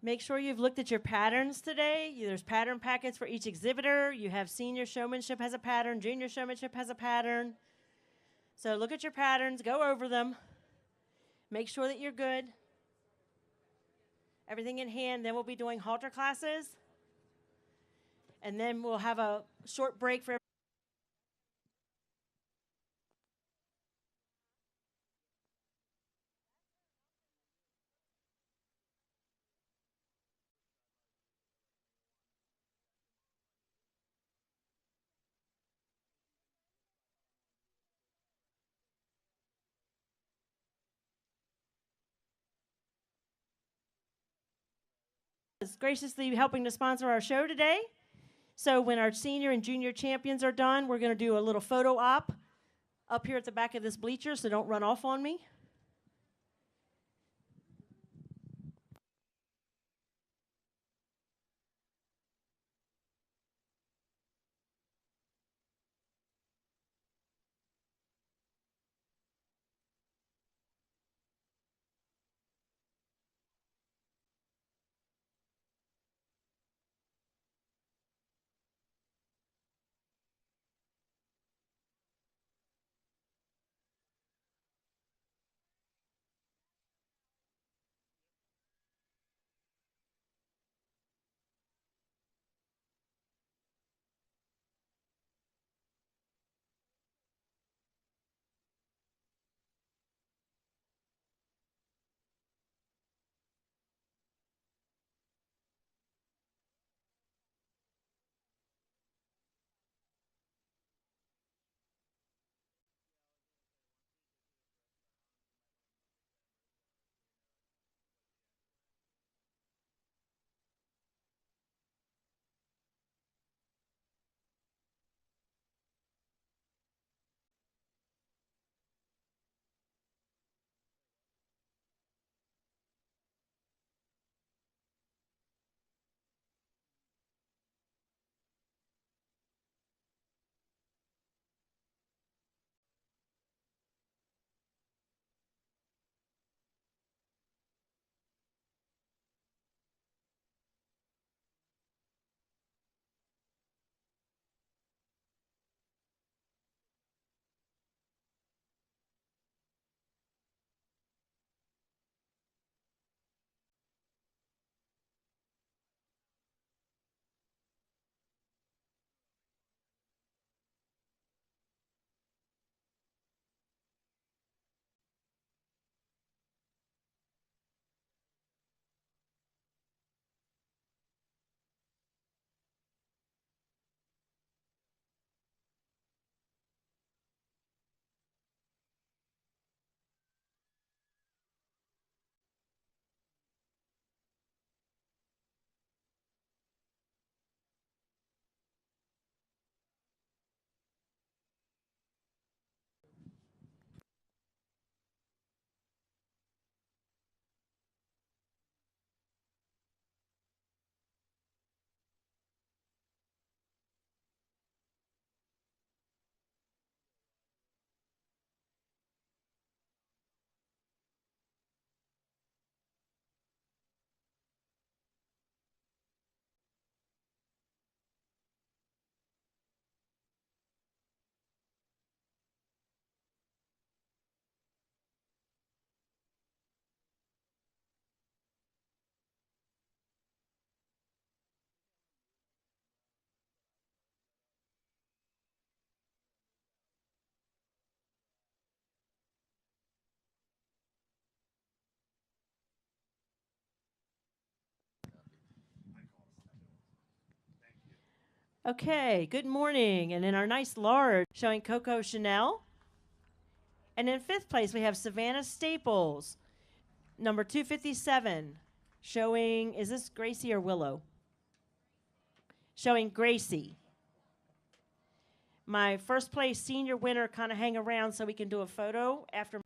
Make sure you've looked at your patterns today. There's pattern packets for each exhibitor. You have senior showmanship has a pattern, junior showmanship has a pattern. So look at your patterns, go over them. Make sure that you're good. Everything in hand. Then we'll be doing halter classes. And then we'll have a short break for is graciously helping to sponsor our show today. So when our senior and junior champions are done, we're going to do a little photo op up here at the back of this bleacher, so don't run off on me. Okay, good morning. And in our nice large, showing Coco Chanel. And in fifth place, we have Savannah Staples, number 257, showing, is this Gracie or Willow? Showing Gracie. My first place senior winner kind of hang around so we can do a photo after.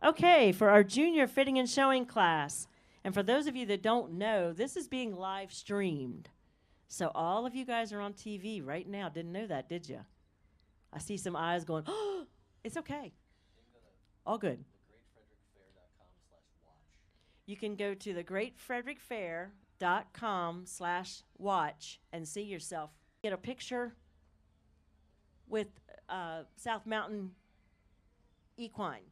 Okay, for our junior fitting and showing class, and for those of you that don't know, this is being live streamed. So all of you guys are on TV right now. Didn't know that, did you? I see some eyes going, oh, it's okay. All good. You can go to thegreatfrederickfair.com/watch and see yourself. Get a picture with South Mountain Equine.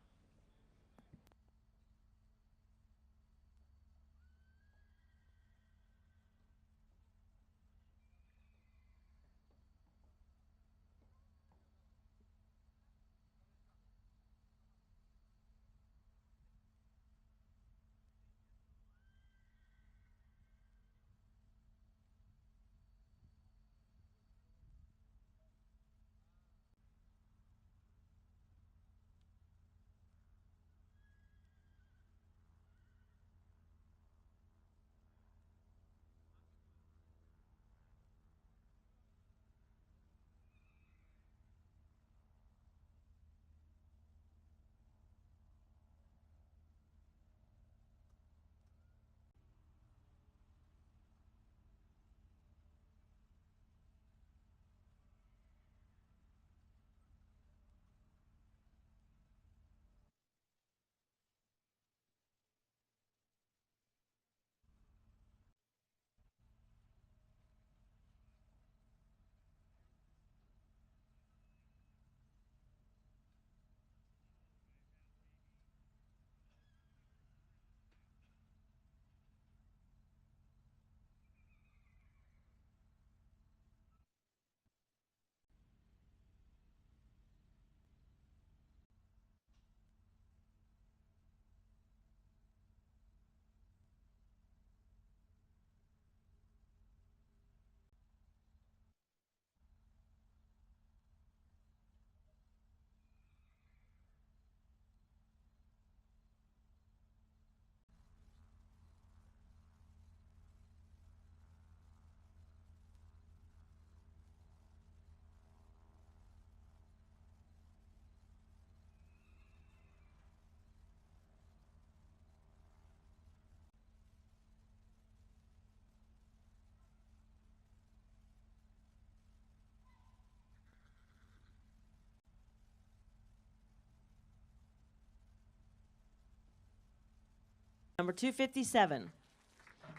Number 257.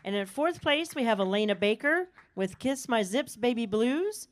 And in fourth place, we have Elena Baker with Kiss My Zips Baby Blues.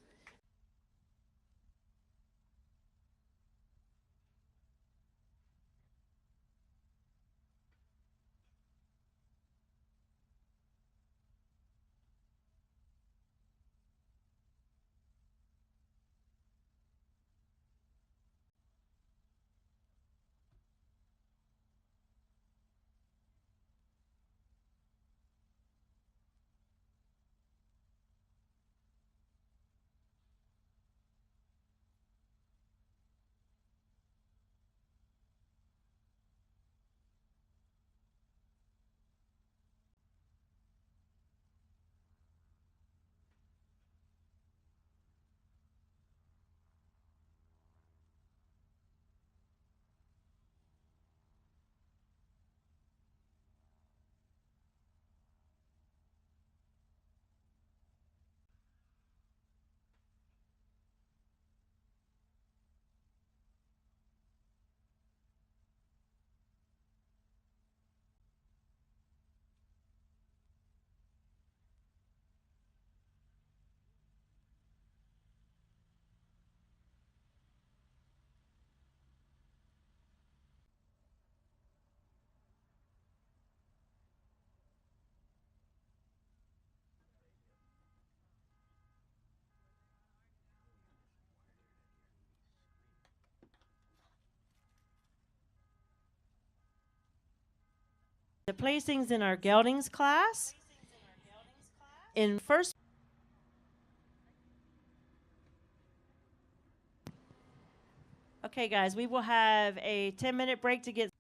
The placings in our geldings class. In first, okay, guys, we will have a 10-minute break to get.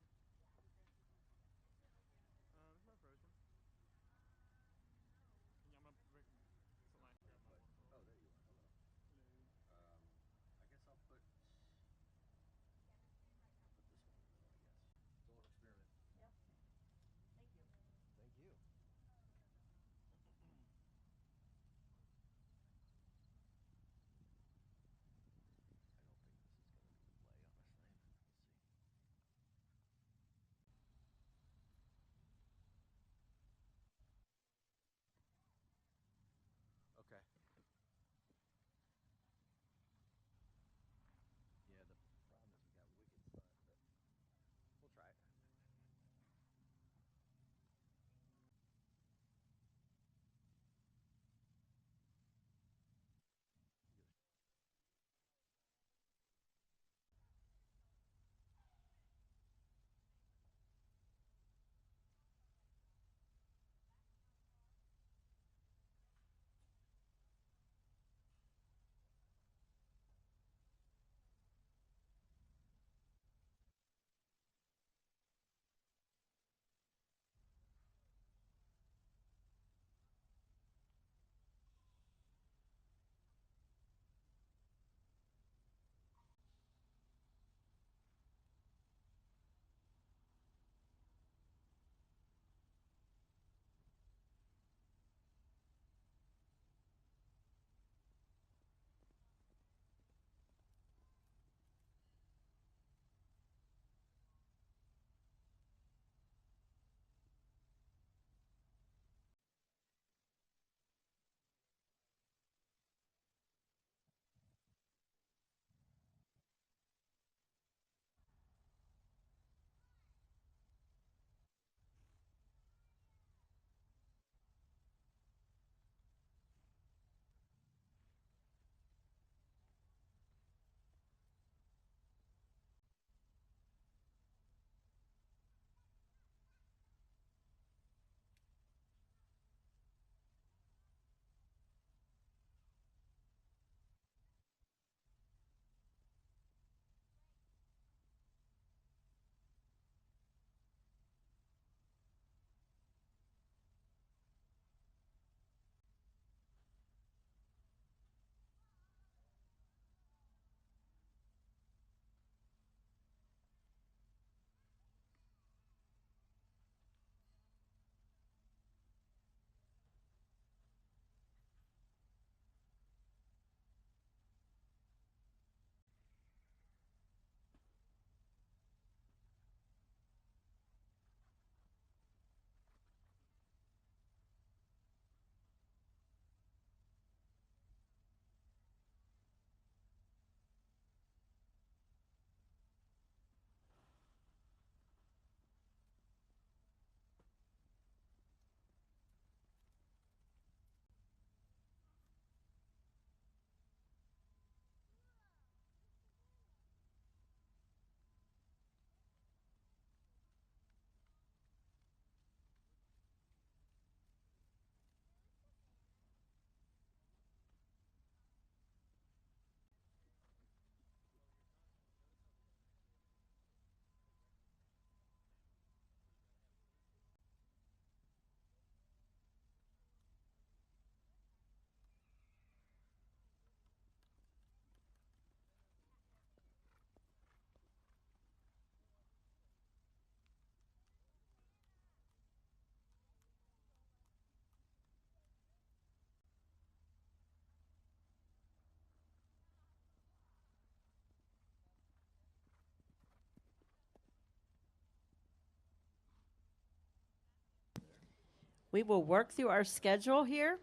We will work through our schedule here,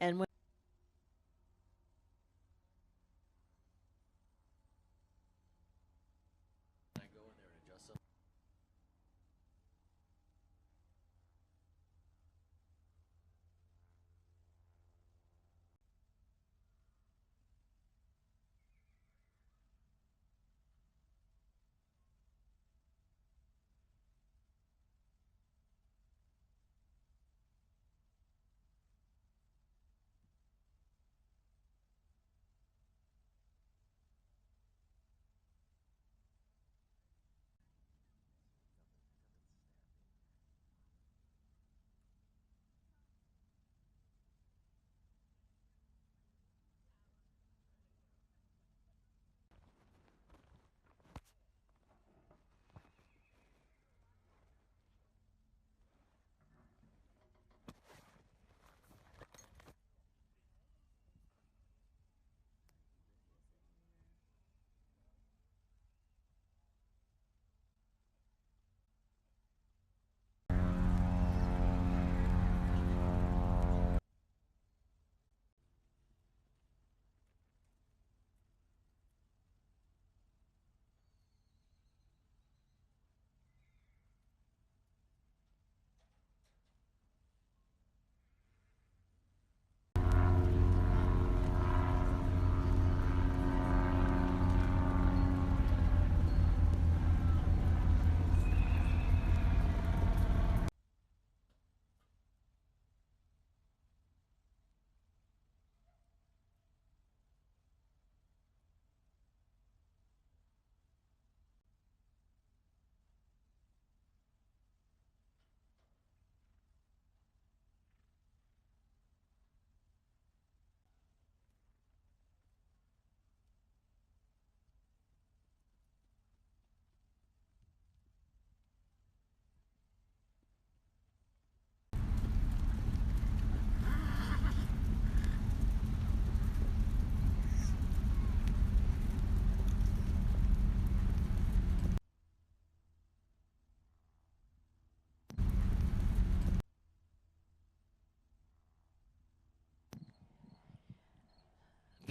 and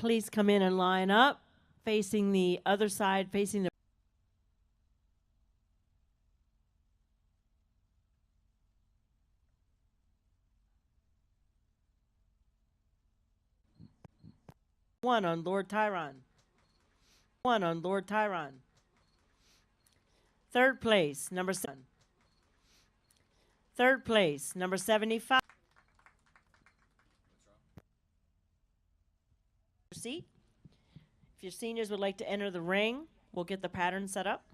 please come in and line up, facing the other side, facing the one on Lord Tyron. One on Lord Tyron. Third place, number 7. Third place, number 75. Seat. If your seniors would like to enter the ring, we'll get the pattern set up.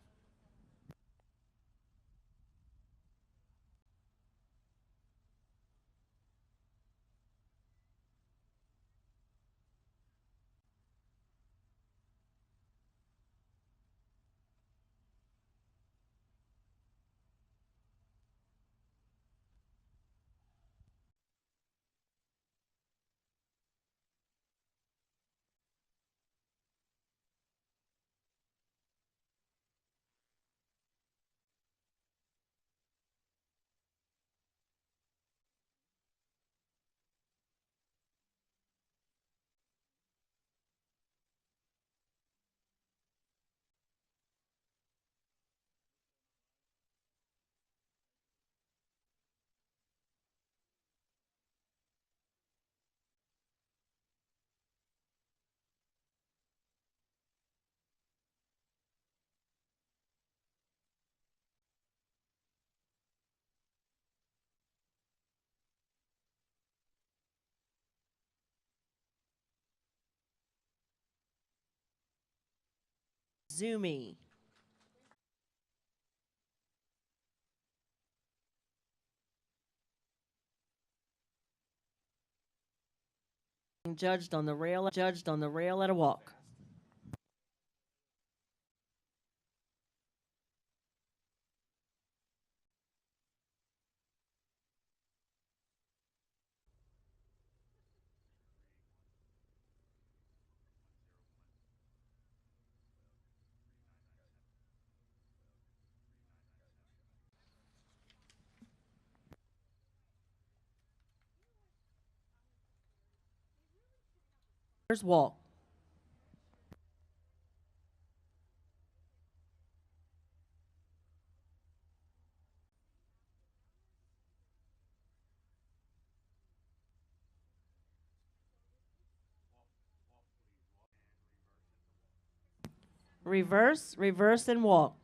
Zumi. Judged on the rail at a walk. walk. Reverse, reverse, and walk.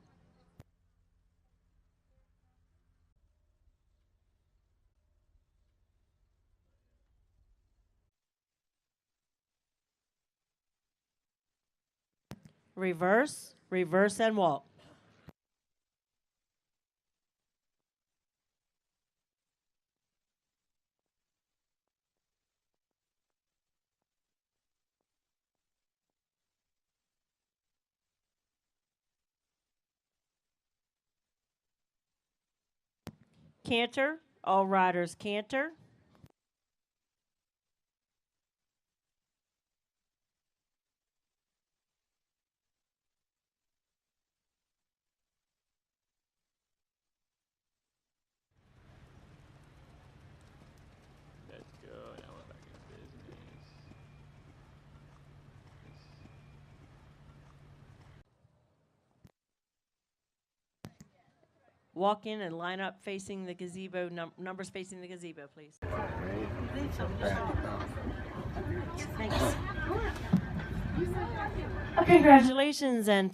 Reverse, reverse, and walk. Canter, all riders canter. Let's go. Now we're back in business. Walk in and line up facing the gazebo, numbers facing the gazebo, please. Thanks. Congratulations and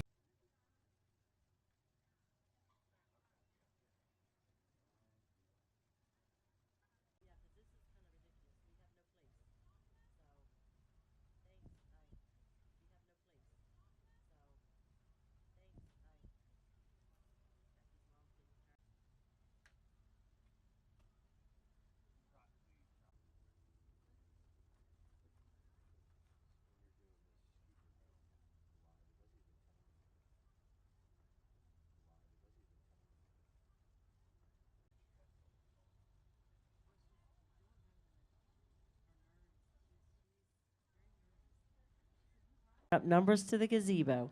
up numbers to the gazebo.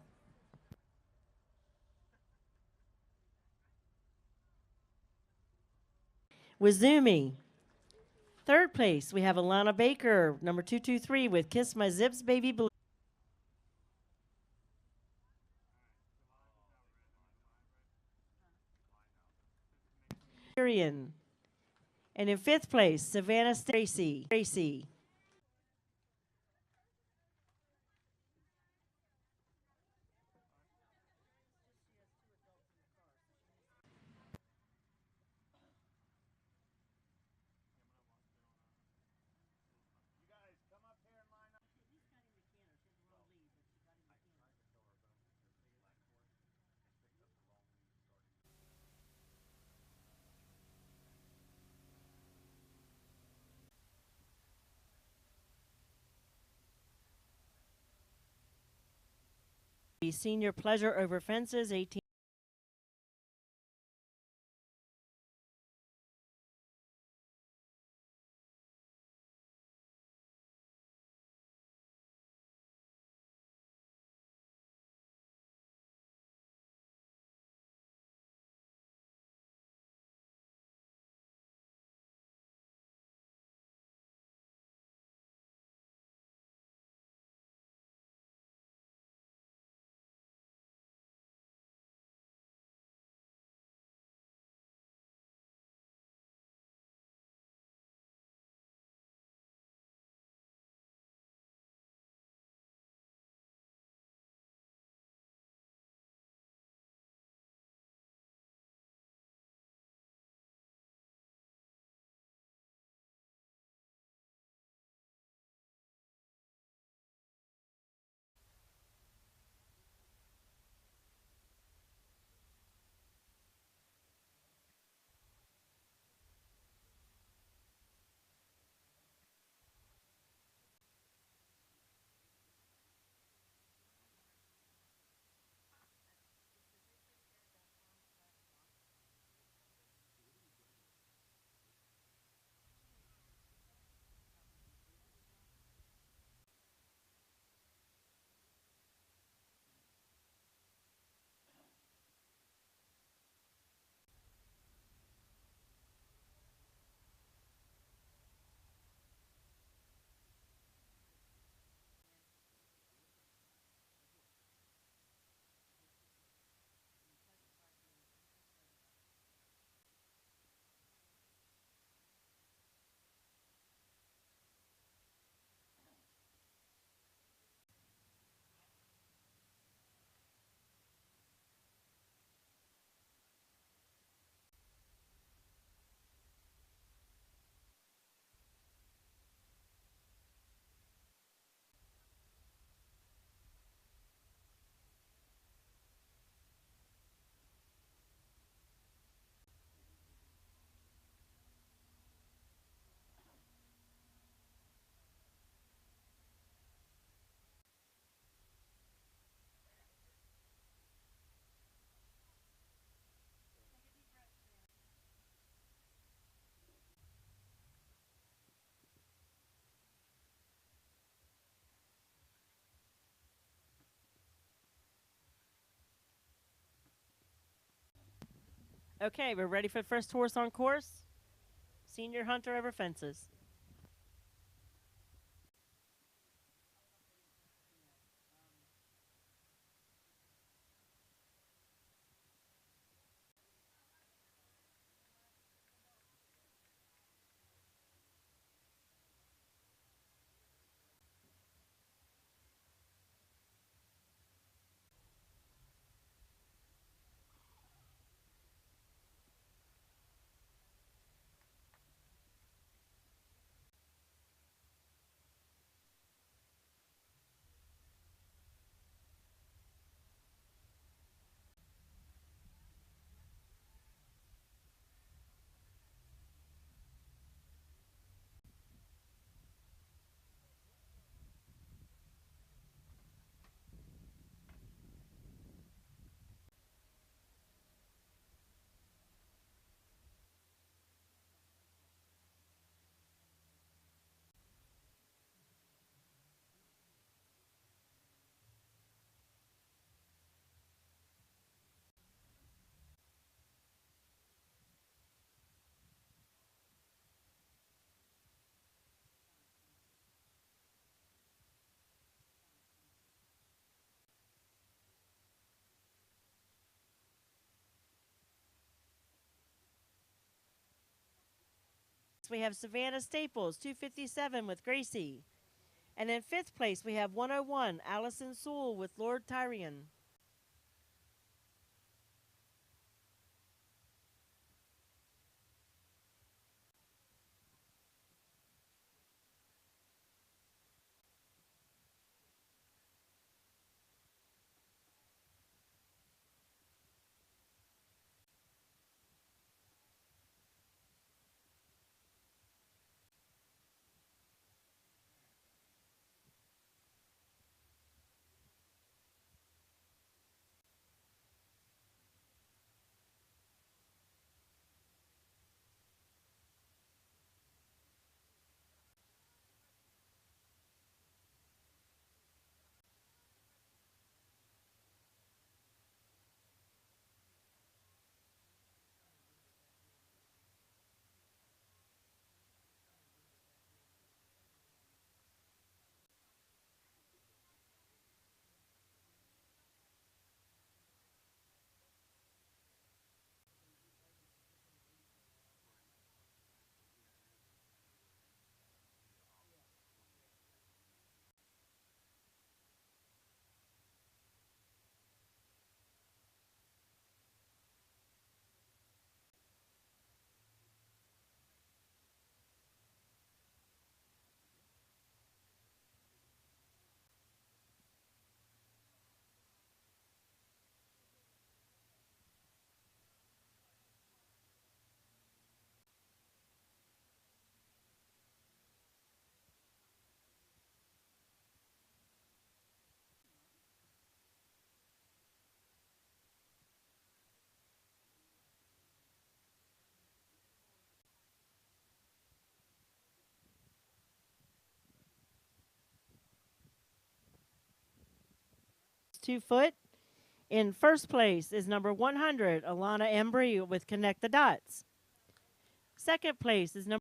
Wizumi. Third place, we have Alana Baker, number 223, with Kiss My Zips Baby Blue. And in fifth place, Savannah Tracy. Senior Pleasure Over Fences, 18. Okay, we're ready for the first horse on course. Senior Hunter over fences. We have Savannah Staples, 257 with Gracie. And in fifth place, we have 101, Allison Sewell with Lord Tyrion. It's 2 foot. In first place is number 100, Alana Embry with Connect the Dots. Second place is number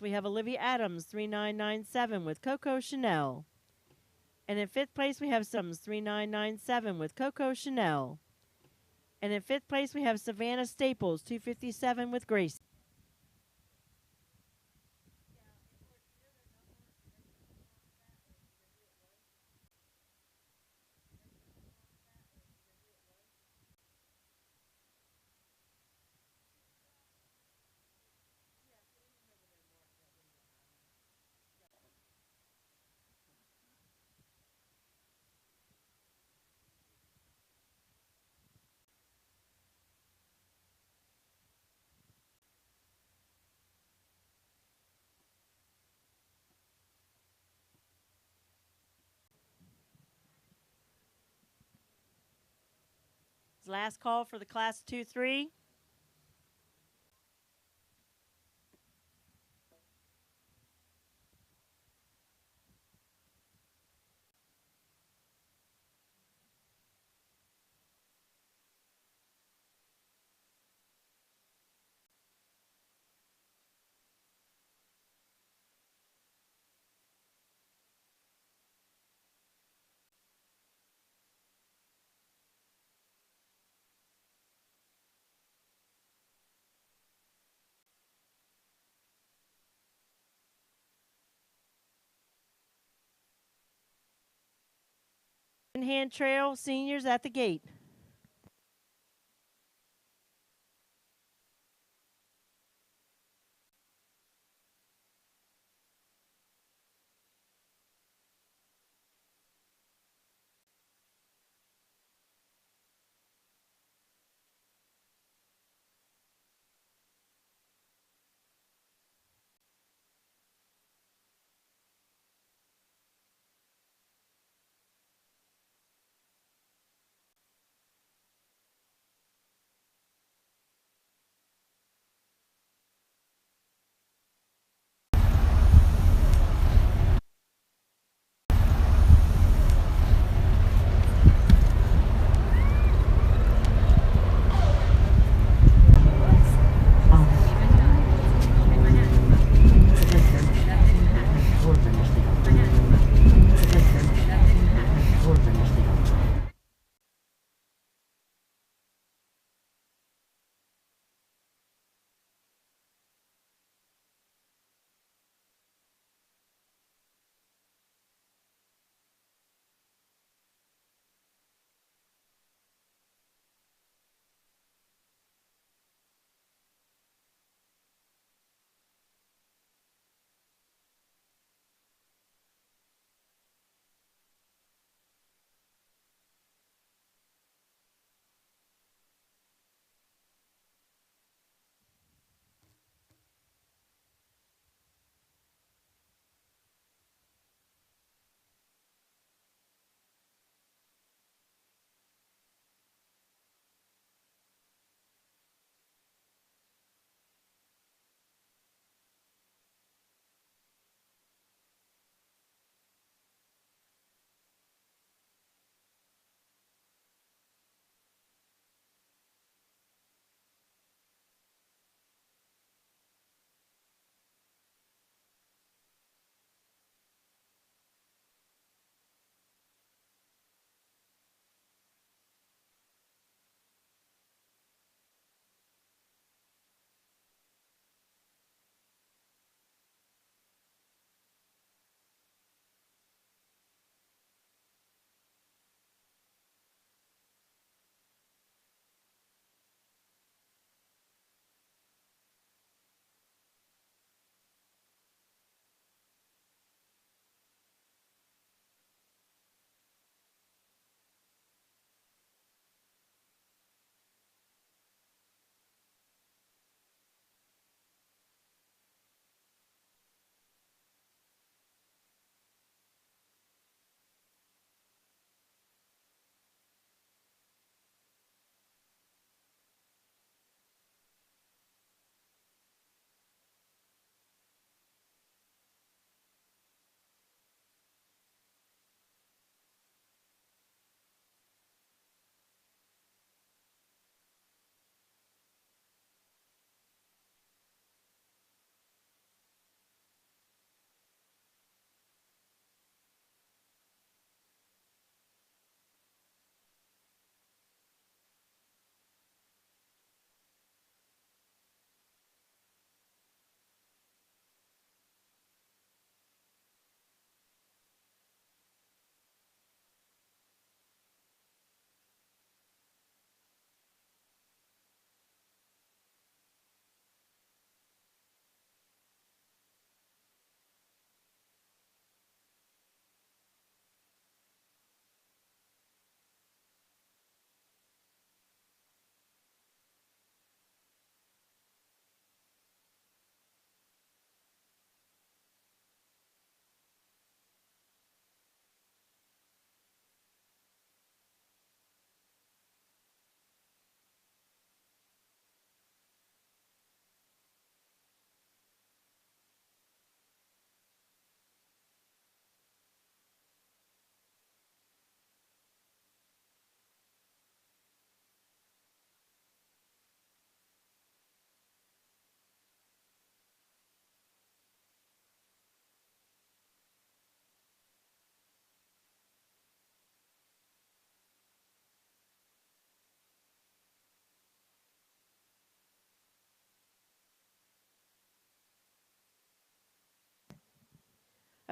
we have Olivia Adams, 3997 with Coco Chanel. And in fifth place, we have 3997 with Coco Chanel. And in fifth place, we have Savannah Staples, 257 with Grace. Last call for the class 2-3. Hand trail seniors at the gate.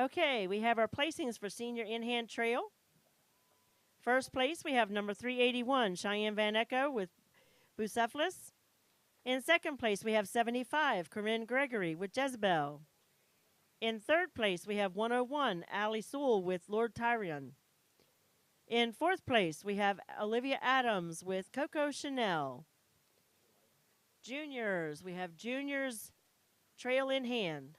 Okay, we have our placings for Senior In-Hand Trail. First place, we have number 381, Cheyenne Van Echo with Bucephalus. In second place, we have 75, Corinne Gregory with Jezebel. In third place, we have 101, Allie Sewell with Lord Tyrion. In fourth place, we have Olivia Adams with Coco Chanel. Juniors, we have Juniors Trail in Hand.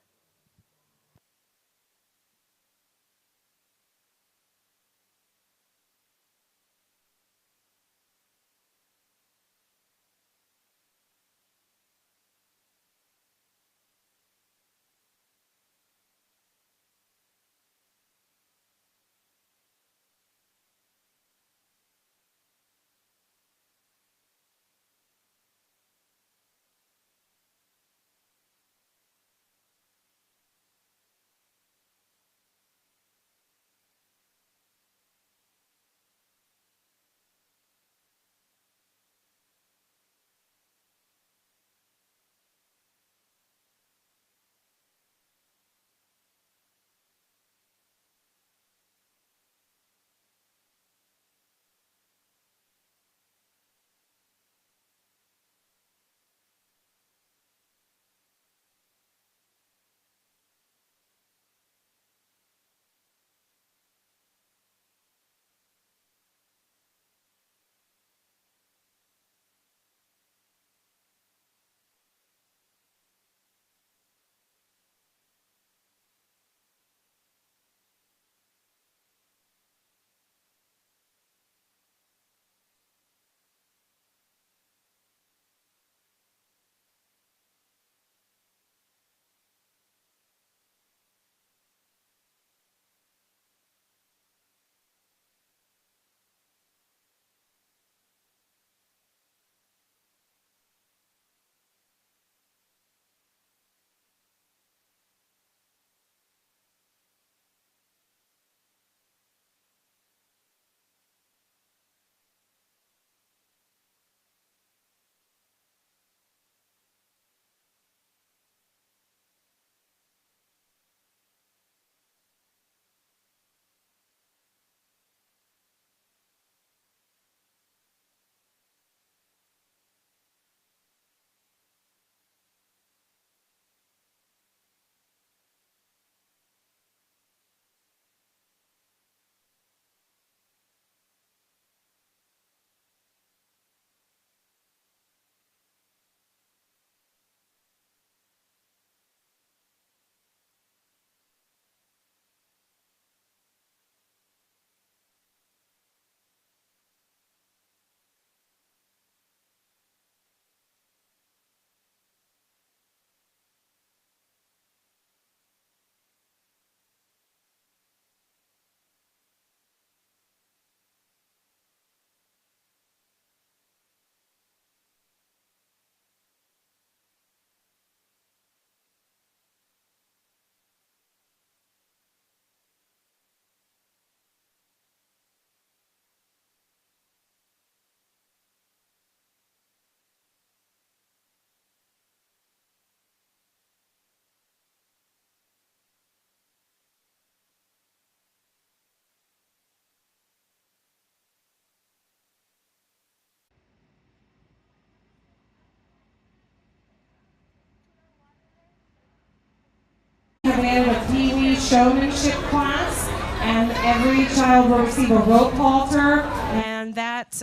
Command a Pee Wee showmanship class, and every child will receive a rope halter. And that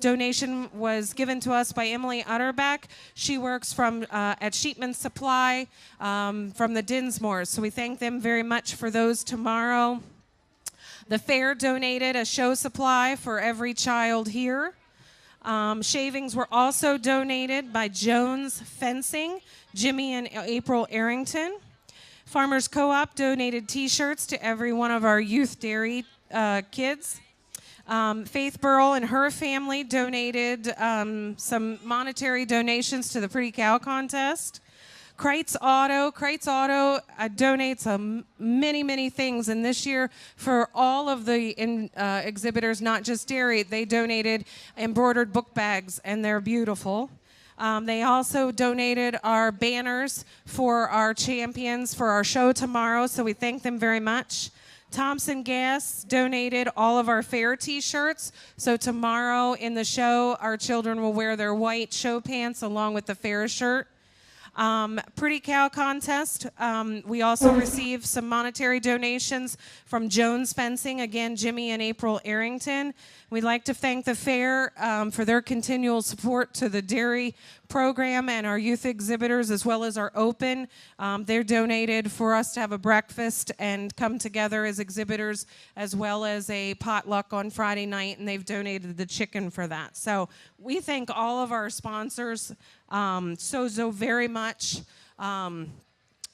donation was given to us by Emily Utterback. She works at Sheepman Supply from the Dinsmores. So we thank them very much for those tomorrow. The fair donated a show supply for every child here. Shavings were also donated by Jones Fencing, Jimmy and April Arrington. Farmers Co-op donated T-shirts to every one of our youth dairy kids. Faith Burrell and her family donated some monetary donations to the Pretty Cow Contest. Kreitz Auto donates many things, and this year for all of the exhibitors, not just dairy, they donated embroidered book bags, and they're beautiful. They also donated our banners for our champions for our show tomorrow, so we thank them very much. Thompson Gas donated all of our fair t-shirts. So tomorrow in the show, our children will wear their white show pants along with the fair shirt. Pretty Cow Contest, we also received some monetary donations from Jones Fencing, again, Jimmy and April Arrington. We'd like to thank the fair for their continual support to the dairy program and our youth exhibitors as well as our open. They're donated for us to have a breakfast and come together as exhibitors as well as a potluck on Friday night, and they've donated the chicken for that. So we thank all of our sponsors so very much.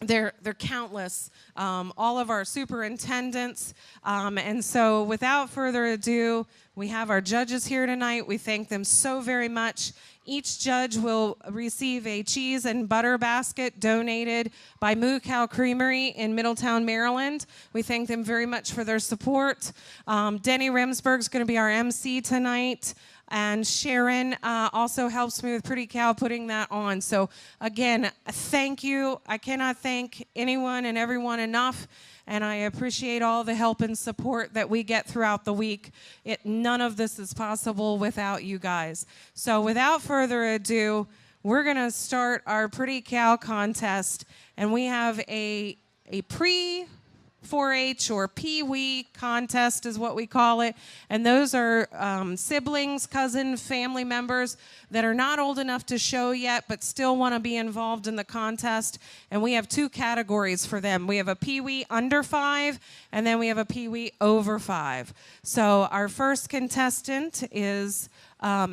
They're countless, all of our superintendents. And so without further ado, we have our judges here tonight. We thank them so very much. Each judge will receive a cheese and butter basket donated by Moo Cow Creamery in Middletown, Maryland. We thank them very much for their support. Denny Remsburg's going to be our MC tonight. And Sharon also helps me with Pretty Cow putting that on. So again, thank you. I cannot thank anyone and everyone enough. And I appreciate all the help and support that we get throughout the week. None of this is possible without you guys. So without further ado, we're going to start our Pretty Cow contest. And we have a pre-4-H or Pee-wee contest is what we call it. And those are siblings, cousins, family members that are not old enough to show yet but still want to be involved in the contest. And we have two categories for them. We have a Pee-wee under 5, and then we have a Pee-wee over 5. So our first contestant is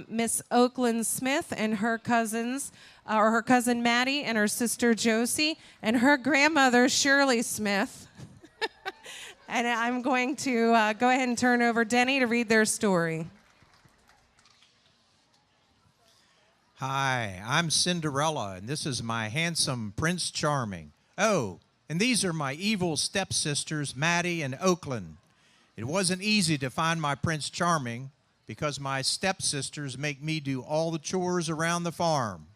Miss Oakland Smith and her cousins, or her cousin Maddie and her sister Josie, and her grandmother Shirley Smith. And I'm going to go ahead and turn over Denny to read their story. Hi, I'm Cinderella, and this is my handsome Prince Charming. Oh, and these are my evil stepsisters, Maddie and Oakland. It wasn't easy to find my Prince Charming because my stepsisters make me do all the chores around the farm.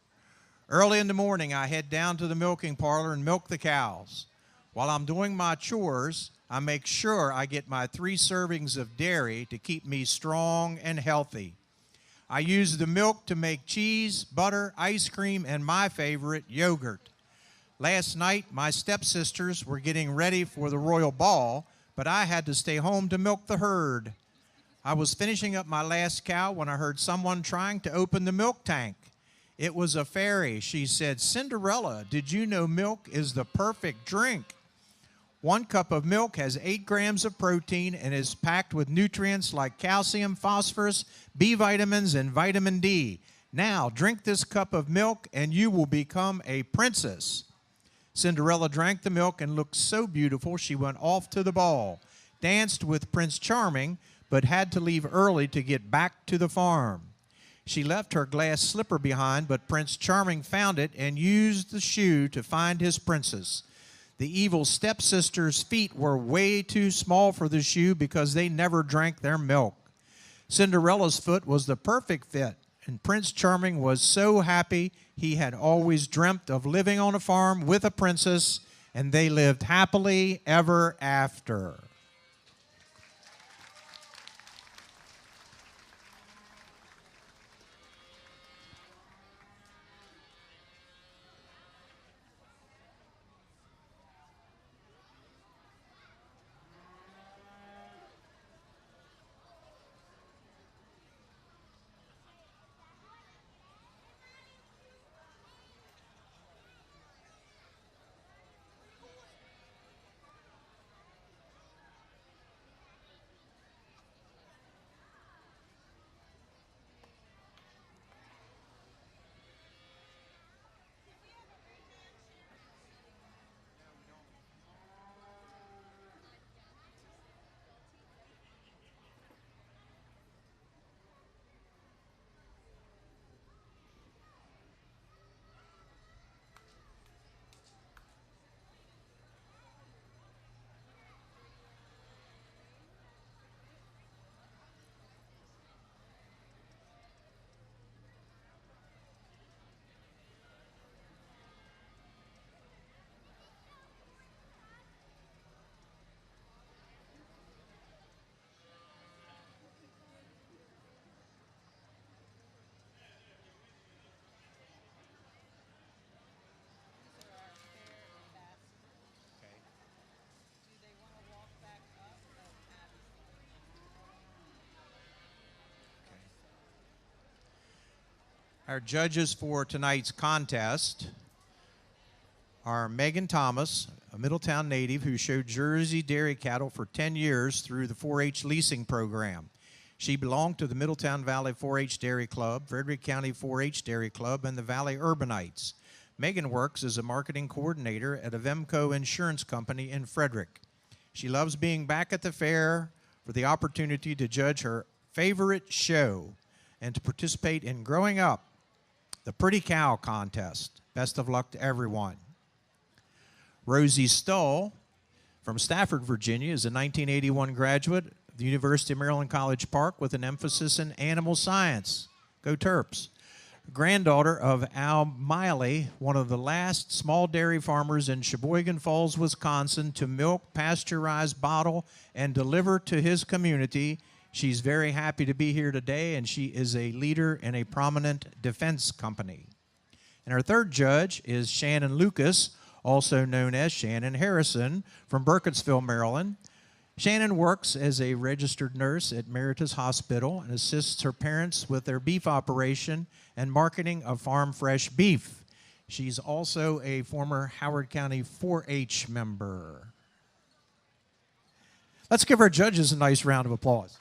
Early in the morning, I head down to the milking parlor and milk the cows. While I'm doing my chores, I make sure I get my 3 servings of dairy to keep me strong and healthy. I use the milk to make cheese, butter, ice cream, and my favorite, yogurt. Last night, my stepsisters were getting ready for the royal ball, but I had to stay home to milk the herd. I was finishing up my last cow when I heard someone trying to open the milk tank. It was a fairy. She said, "Cinderella, did you know milk is the perfect drink? 1 cup of milk has 8 grams of protein and is packed with nutrients like calcium, phosphorus, B vitamins, and vitamin D. Now, drink this cup of milk and you will become a princess." Cinderella drank the milk and looked so beautiful she went off to the ball, danced with Prince Charming, but had to leave early to get back to the farm. She left her glass slipper behind, but Prince Charming found it and used the shoe to find his princess. The evil stepsisters' feet were way too small for the shoe because they never drank their milk. Cinderella's foot was the perfect fit, and Prince Charming was so happy he had always dreamt of living on a farm with a princess, and they lived happily ever after. Our judges for tonight's contest are Megan Thomas, a Middletown native who showed Jersey dairy cattle for 10 years through the 4-H leasing program. She belonged to the Middletown Valley 4-H Dairy Club, Frederick County 4-H Dairy Club, and the Valley Urbanites. Megan works as a marketing coordinator at a Vemco insurance company in Frederick. She loves being back at the fair for the opportunity to judge her favorite show and to participate in Growing Up, the Pretty Cow Contest. Best of luck to everyone. Rosie Stoll from Stafford, Virginia, is a 1981 graduate of the University of Maryland College Park with an emphasis in animal science. Go Terps. Granddaughter of Al Miley, one of the last small dairy farmers in Sheboygan Falls, Wisconsin, to milk, pasteurize, bottle, and deliver to his community. She's very happy to be here today, and she is a leader in a prominent defense company. And our third judge is Shannon Lucas, also known as Shannon Harrison, from Burkittsville, Maryland. Shannon works as a registered nurse at Meritus Hospital and assists her parents with their beef operation and marketing of farm fresh beef. She's also a former Howard County 4-H member. Let's give our judges a nice round of applause.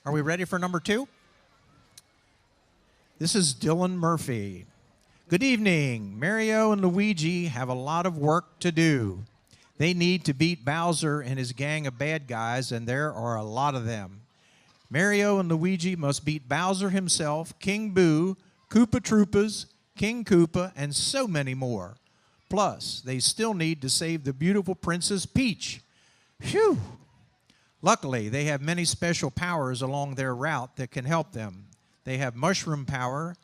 Are we ready for number 2? This is Dylan Murphy. Good evening. Mario and Luigi have a lot of work to do. They need to beat Bowser and his gang of bad guys, and there are a lot of them. Mario and Luigi must beat Bowser himself, King Boo, Koopa Troopas, King Koopa, and so many more. Plus, they still need to save the beautiful Princess Peach. Phew! Luckily, they have many special powers along their route that can help them. They have mushroom power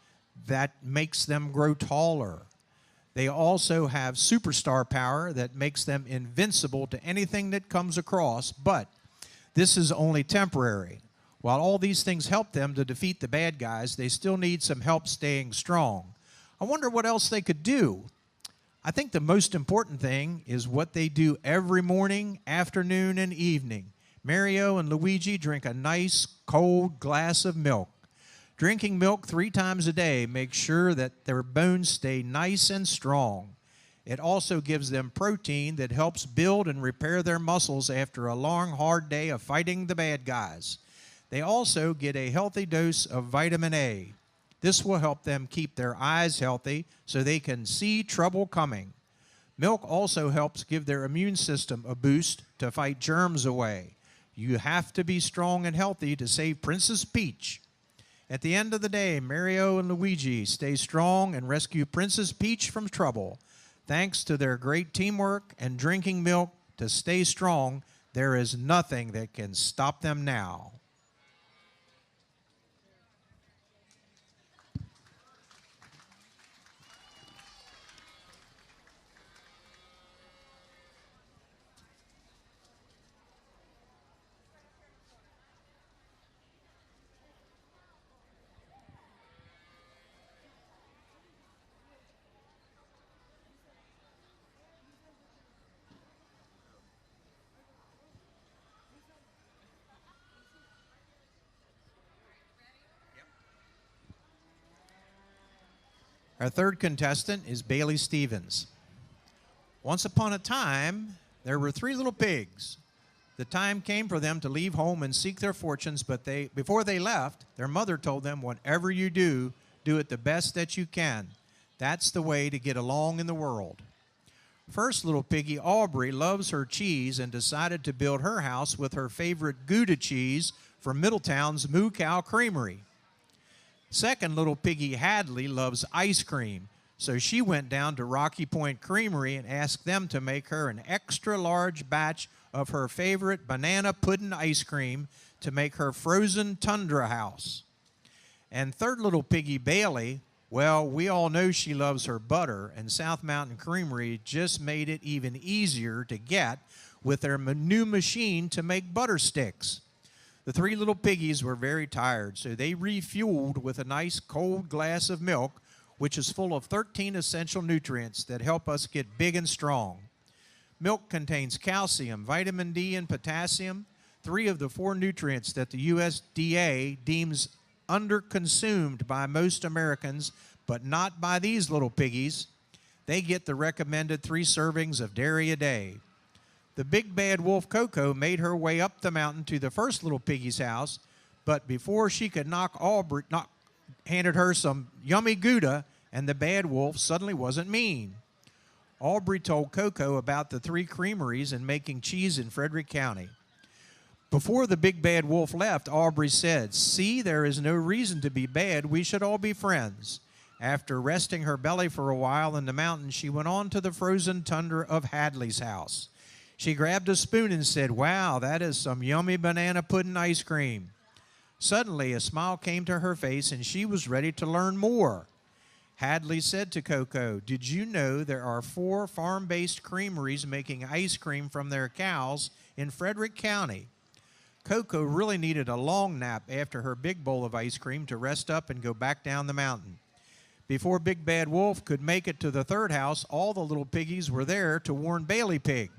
that makes them grow taller. They also have superstar power that makes them invincible to anything that comes across, but this is only temporary. While all these things help them to defeat the bad guys, they still need some help staying strong. I wonder what else they could do. I think the most important thing is what they do every morning, afternoon, and evening. Mario and Luigi drink a nice, cold glass of milk. Drinking milk 3 times a day makes sure that their bones stay nice and strong. It also gives them protein that helps build and repair their muscles after a long, hard day of fighting the bad guys. They also get a healthy dose of vitamin A. This will help them keep their eyes healthy so they can see trouble coming. Milk also helps give their immune system a boost to fight germs away. You have to be strong and healthy to save Princess Peach. At the end of the day, Mario and Luigi stay strong and rescue Princess Peach from trouble. Thanks to their great teamwork and drinking milk to stay strong, there is nothing that can stop them now. Our third contestant is Bailey Stevens. Once upon a time, there were 3 little pigs. The time came for them to leave home and seek their fortunes, but before they left, their mother told them, whatever you do, do it the best that you can. That's the way to get along in the world. First little piggy, Aubrey, loves her cheese and decided to build her house with her favorite Gouda cheese from Middletown's Moo Cow Creamery. Second little piggy, Hadley, loves ice cream, so she went down to Rocky Point Creamery and asked them to make her an extra large batch of her favorite banana pudding ice cream to make her frozen tundra house. And third little piggy, Bailey, well, we all know she loves her butter, and South Mountain Creamery just made it even easier to get with their new machine to make butter sticks. The 3 little piggies were very tired, so they refueled with a nice cold glass of milk, which is full of 13 essential nutrients that help us get big and strong. Milk contains calcium, vitamin D, and potassium. 3 of the 4 nutrients that the USDA deems underconsumed by most Americans, but not by these little piggies. They get the recommended 3 servings of dairy a day. The big bad wolf Coco made her way up the mountain to the first little piggy's house, but before she could handed her some yummy Gouda, and the bad wolf suddenly wasn't mean. Aubrey told Coco about the 3 creameries and making cheese in Frederick County. Before the big bad wolf left, Aubrey said, "See, there is no reason to be bad. We should all be friends." After resting her belly for a while in the mountain, she went on to the frozen tundra of Hadley's house. She grabbed a spoon and said, "Wow, that is some yummy banana pudding ice cream." Suddenly, a smile came to her face, and she was ready to learn more. Hadley said to Coco, "Did you know there are 4 farm-based creameries making ice cream from their cows in Frederick County?" Coco really needed a long nap after her big bowl of ice cream to rest up and go back down the mountain. Before Big Bad Wolf could make it to the 3rd house, all the little piggies were there to warn Bailey Pig.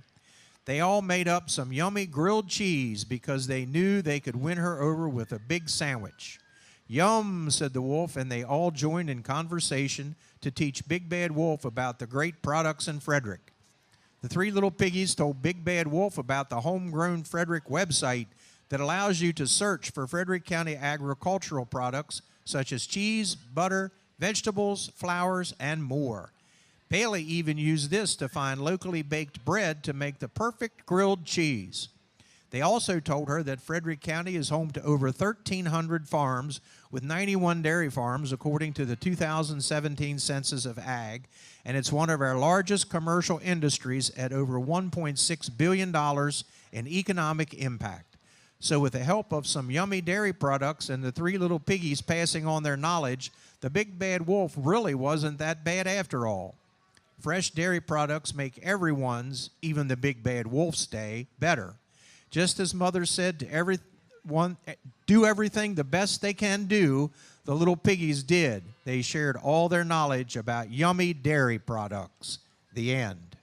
They all made up some yummy grilled cheese because they knew they could win her over with a big sandwich. "Yum," said the wolf, and they all joined in conversation to teach Big Bad Wolf about the great products in Frederick. The 3 little piggies told Big Bad Wolf about the Homegrown Frederick website that allows you to search for Frederick County agricultural products such as cheese, butter, vegetables, flowers, and more. Bailey even used this to find locally baked bread to make the perfect grilled cheese. They also told her that Frederick County is home to over 1,300 farms, with 91 dairy farms according to the 2017 Census of Ag, and it's one of our largest commercial industries at over $1.6 billion in economic impact. So with the help of some yummy dairy products and the 3 little piggies passing on their knowledge, the Big Bad Wolf really wasn't that bad after all. Fresh dairy products make everyone's, even the Big Bad Wolf's day, better. Just as Mother said to everyone, do everything the best they can do, the little piggies did. They shared all their knowledge about yummy dairy products. The end.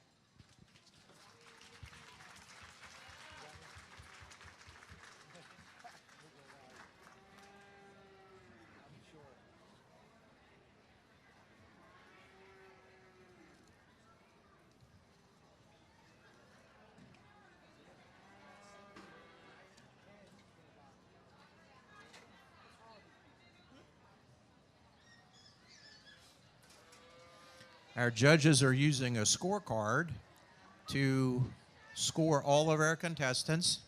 Our judges are using a scorecard to score all of our contestants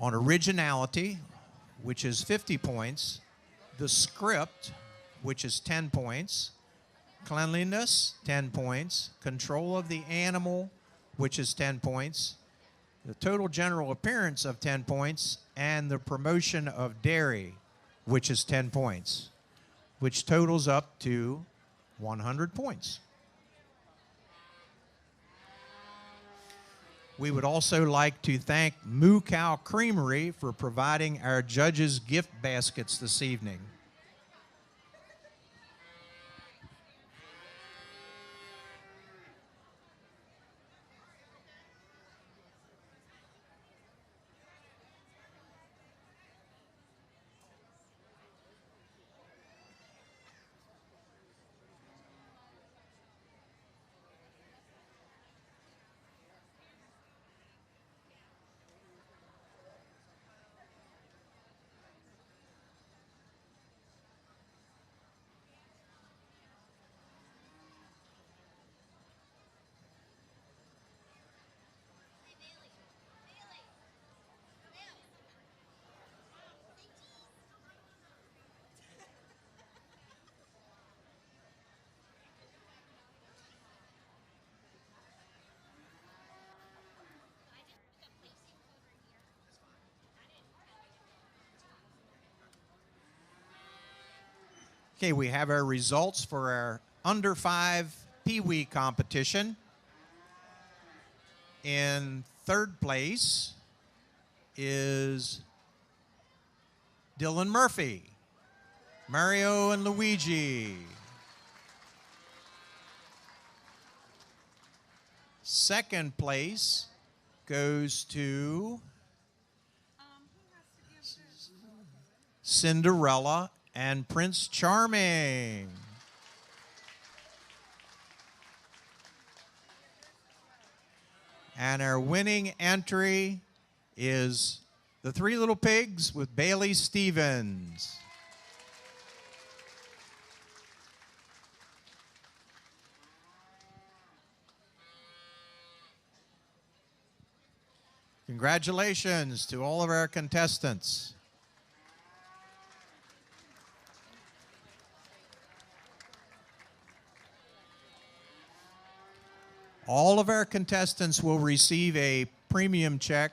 on originality, which is 50 points, the script, which is 10 points, cleanliness, 10 points, control of the animal, which is 10 points, the total general appearance of 10 points, and the promotion of dairy, which is 10 points, which totals up to 100 points. We would also like to thank Moo Cow Creamery for providing our judges' gift baskets this evening. Okay, we have our results for our under 5 Pee Wee competition. In 3rd place is Dylan Murphy, Mario and Luigi. 2nd place goes to Cinderella and Prince Charming. And our winning entry is The Three Little Pigs with Bailey Stevens. Congratulations to all of our contestants. All of our contestants will receive a premium check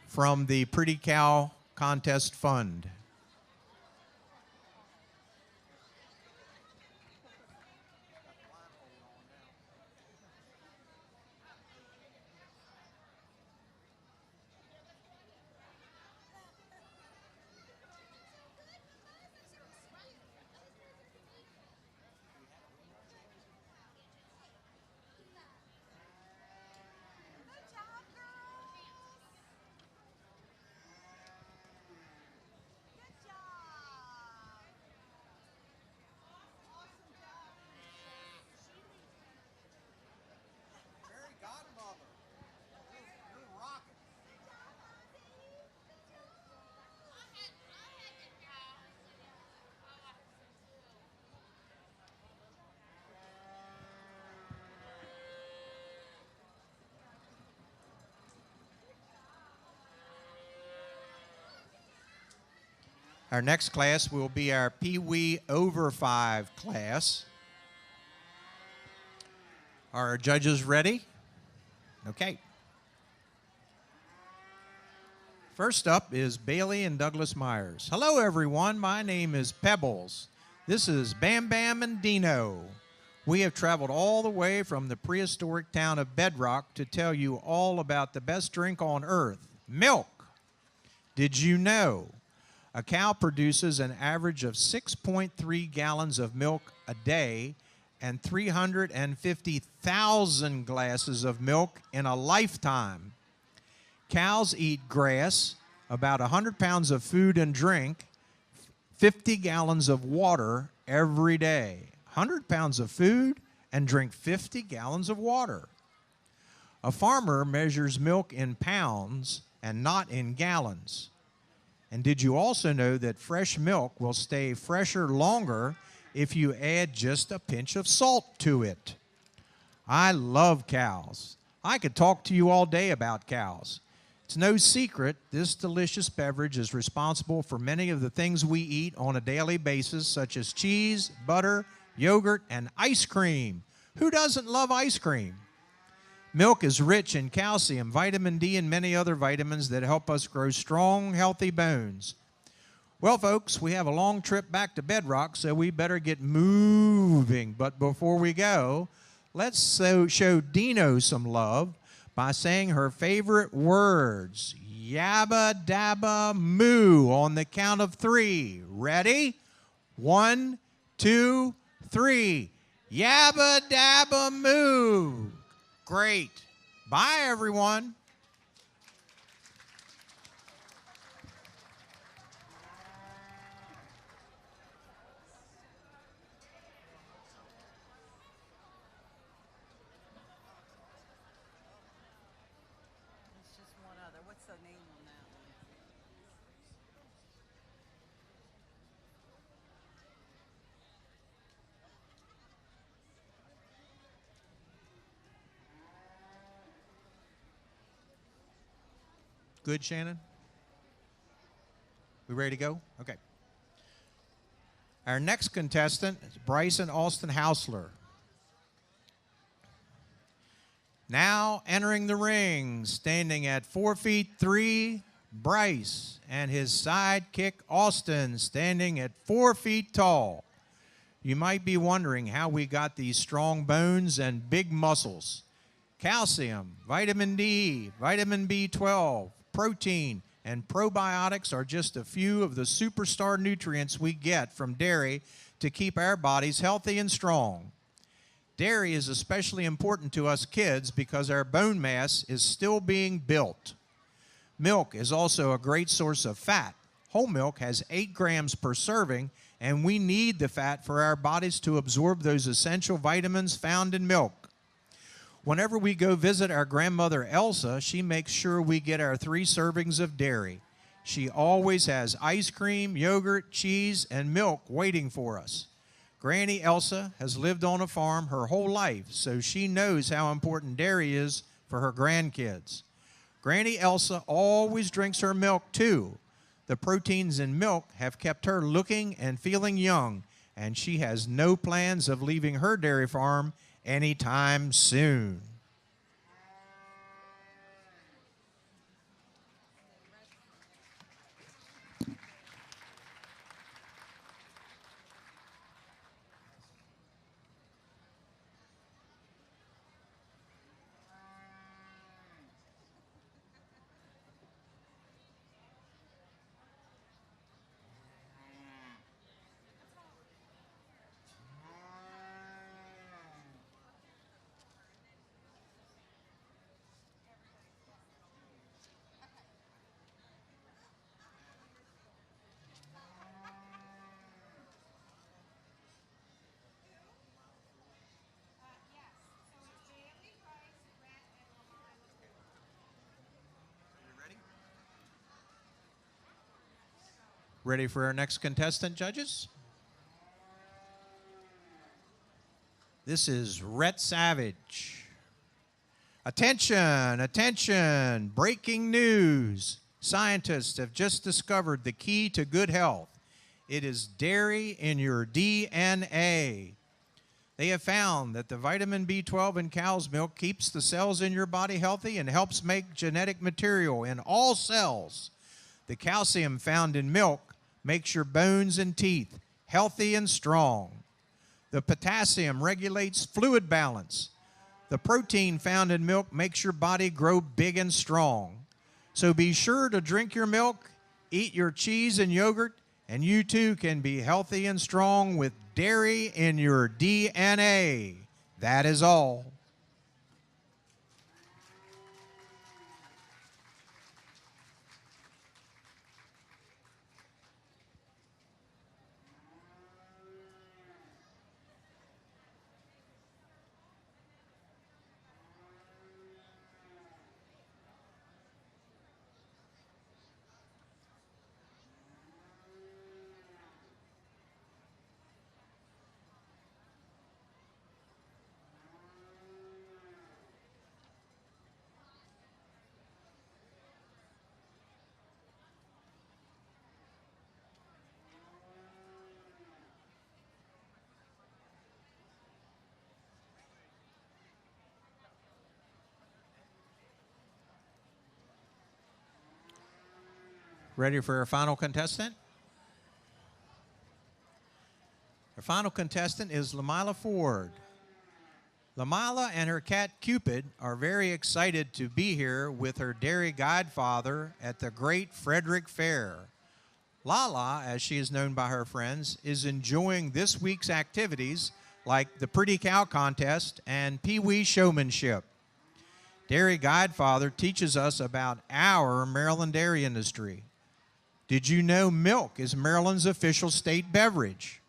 from the Pretty Cow Contest Fund. Our next class will be our Pee Wee over 5 class. Are our judges ready? Okay. First up is Bailey and Douglas Myers. Hello, everyone. My name is Pebbles. This is Bam Bam and Dino. We have traveled all the way from the prehistoric town of Bedrock to tell you all about the best drink on earth, milk. Did you know a cow produces an average of 6.3 gallons of milk a day and 350,000 glasses of milk in a lifetime? Cows eat grass, about 100 pounds of food and drink, 50 gallons of water every day. 100 pounds of food and drink 50 gallons of water. A farmer measures milk in pounds and not in gallons. And did you also know that fresh milk will stay fresher longer if you add just a pinch of salt to it? I love cows. I could talk to you all day about cows. It's no secret this delicious beverage is responsible for many of the things we eat on a daily basis, such as cheese, butter, yogurt, and ice cream. Who doesn't love ice cream? Milk is rich in calcium, vitamin D, and many other vitamins that help us grow strong, healthy bones. Well, folks, we have a long trip back to Bedrock, so we better get moving. But before we go, let's show Dino some love by saying her favorite words, yabba dabba moo, on the count of 3. Ready? 1, 2, 3. Yabba dabba moo. Great. Bye, everyone. There's just one other. What's the name on that one? Good, Shannon? We ready to go? Okay. Our next contestant is Bryson Housler. Now entering the ring, standing at 4 feet 3, Bryce, and his sidekick Austin, standing at 4 feet tall. You might be wondering how we got these strong bones and big muscles. Calcium, vitamin D, vitamin B12, protein, and probiotics are just a few of the superstar nutrients we get from dairy to keep our bodies healthy and strong. dairy is especially important to us kids because our bone mass is still being built. Milk is also a great source of fat. Whole milk has 8 grams per serving, and we need the fat for our bodies to absorb those essential vitamins found in milk. Whenever we go visit our grandmother Elsa, she makes sure we get our 3 servings of dairy. She always has ice cream, yogurt, cheese, and milk waiting for us. Granny Elsa has lived on a farm her whole life, so she knows how important dairy is for her grandkids. Granny Elsa always drinks her milk too. The proteins in milk have kept her looking and feeling young, and she has no plans of leaving her dairy farm anytime soon. Ready for our next contestant, judges? This is Rhett Savage. Attention, attention, breaking news. Scientists have just discovered the key to good health. It is dairy in your DNA. They have found that the vitamin B12 in cow's milk keeps the cells in your body healthy and helps make genetic material in all cells. The calcium found in milk makes your bones and teeth healthy and strong. The potassium regulates fluid balance. The protein found in milk makes your body grow big and strong. So be sure to drink your milk, eat your cheese and yogurt, and you too can be healthy and strong with dairy in your DNA. That is all. Ready for our final contestant? Our final contestant is Lamila Ford. Lamila and her cat Cupid are very excited to be here with her dairy godfather at the Great Frederick Fair. Lala, as she is known by her friends, is enjoying this week's activities like the Pretty Cow Contest and Pee-wee Showmanship. Dairy Godfather teaches us about our Maryland dairy industry. Did you know milk is Maryland's official state beverage?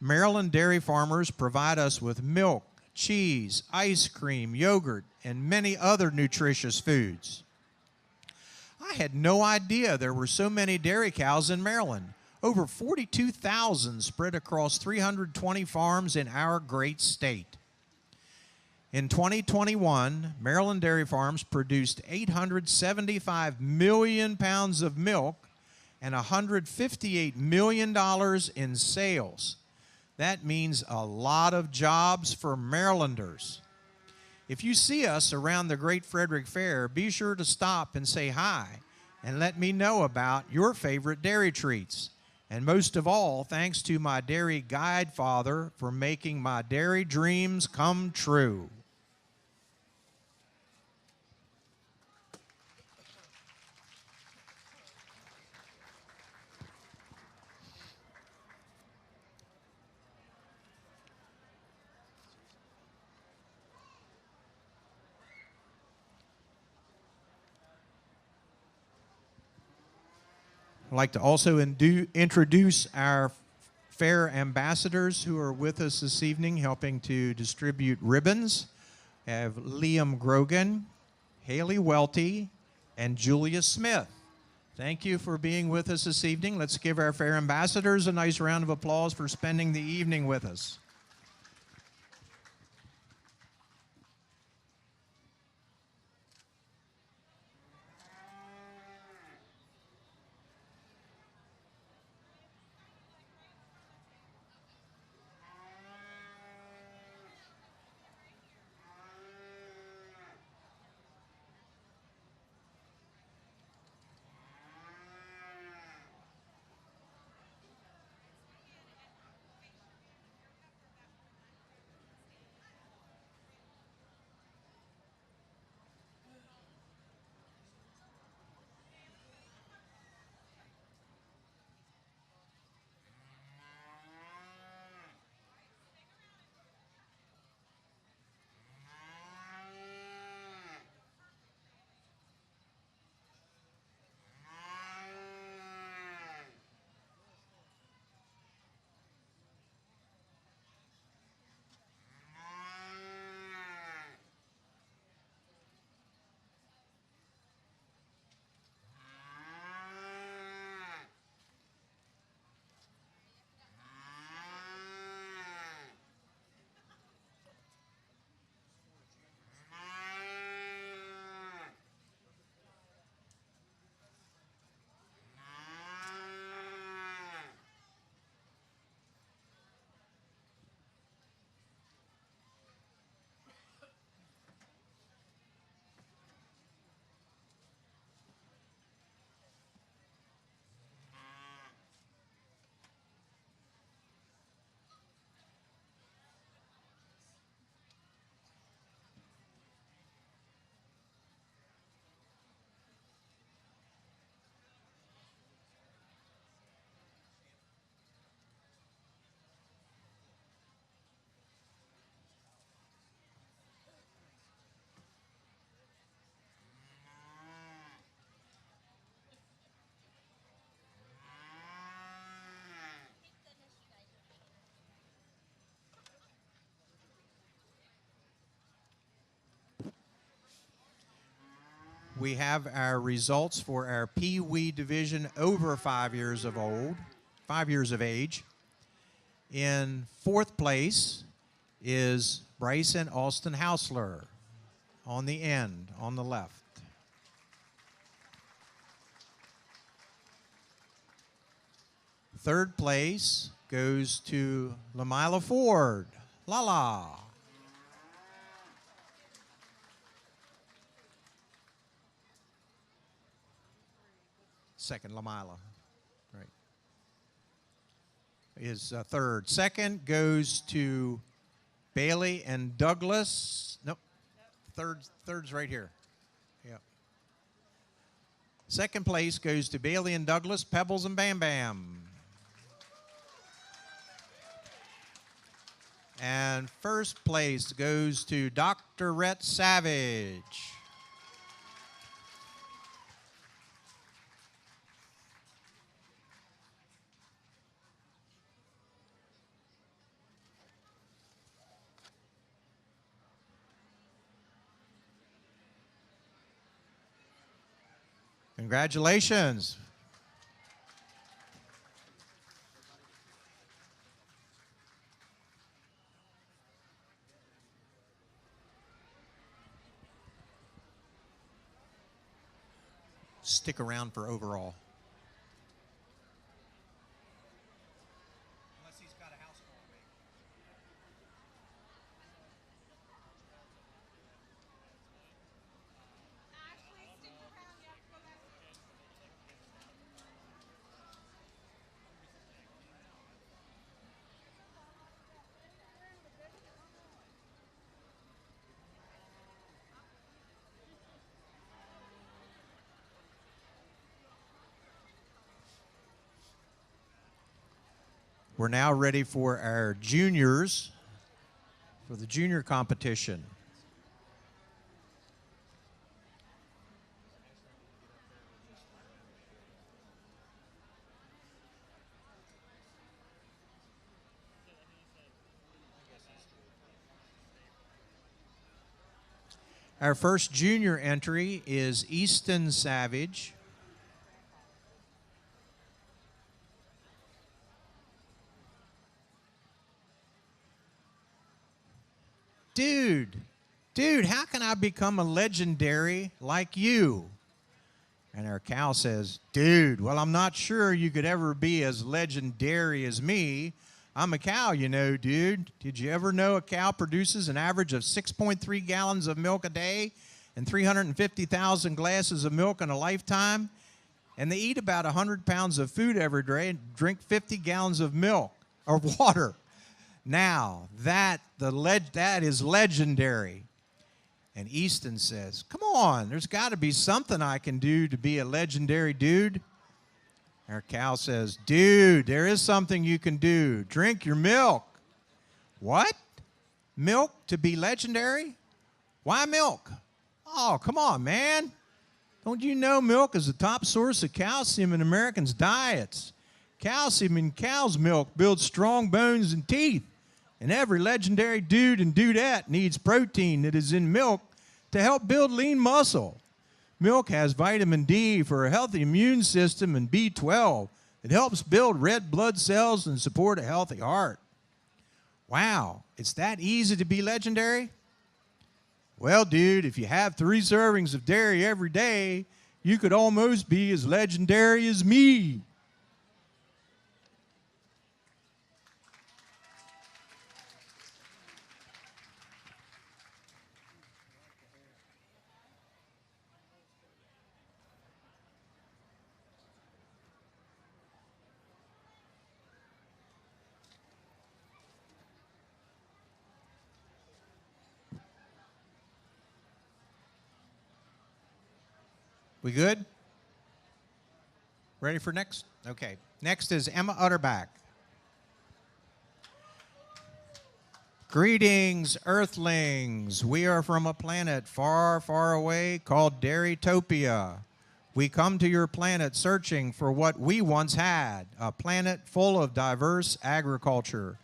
Maryland dairy farmers provide us with milk, cheese, ice cream, yogurt, and many other nutritious foods. I had no idea there were so many dairy cows in Maryland. Over 42,000 spread across 320 farms in our great state. In 2021, Maryland dairy farms produced 875 million pounds of milk and $158 million in sales. That means a lot of jobs for Marylanders. If you see us around the Great Frederick Fair, be sure to stop and say hi and let me know about your favorite dairy treats. And most of all, thanks to my dairy godfather for making my dairy dreams come true. I'd like to also introduce our fair ambassadors who are with us this evening helping to distribute ribbons. We have Liam Grogan, Haley Welty, and Julia Smith. Thank you for being with us this evening. Let's give our fair ambassadors a nice round of applause for spending the evening with us. We have our results for our Pee Wee division over 5 years of age. In fourth place is Bryson Austin Housler on the end, on the left. Third place goes to Lamila Ford, Lala. Second, Lamila, right, is third. Second goes to Bailey and Douglas. Nope, third's right here. Yep. Second place goes to Bailey and Douglas, Pebbles and Bam Bam. And first place goes to Dr. Rhett Savage. Congratulations. Stick around for overall. Unless he's got a house call to make. We're now ready for our juniors, for the junior competition. Our first junior entry is Easton Savage. Dude, how can I become a legendary like you? And our cow says, dude, well, I'm not sure you could ever be as legendary as me. I'm a cow, you know, dude. Did you ever know a cow produces an average of 6.3 gallons of milk a day and 350,000 glasses of milk in a lifetime? And they eat about 100 pounds of food every day and drink 50 gallons of milk or water. Now, that is legendary. And Easton says, come on, there's got to be something I can do to be a legendary dude. Our cow says, dude, there is something you can do. Drink your milk. What? Milk to be legendary? Why milk? Oh, come on, man. Don't you know milk is the top source of calcium in Americans' diets? Calcium in cow's milk builds strong bones and teeth. And every legendary dude and dudette needs protein that is in milk to help build lean muscle. Milk has vitamin D for a healthy immune system and B12 that helps build red blood cells and support a healthy heart. Wow, it's that easy to be legendary? Well, dude, if you have 3 servings of dairy every day, you could almost be as legendary as me. We good? Ready for next? Okay. Next is Emma Utterback. Greetings, Earthlings. We are from a planet far, far away called Dairytopia. We come to your planet searching for what we once had, a planet full of diverse agriculture.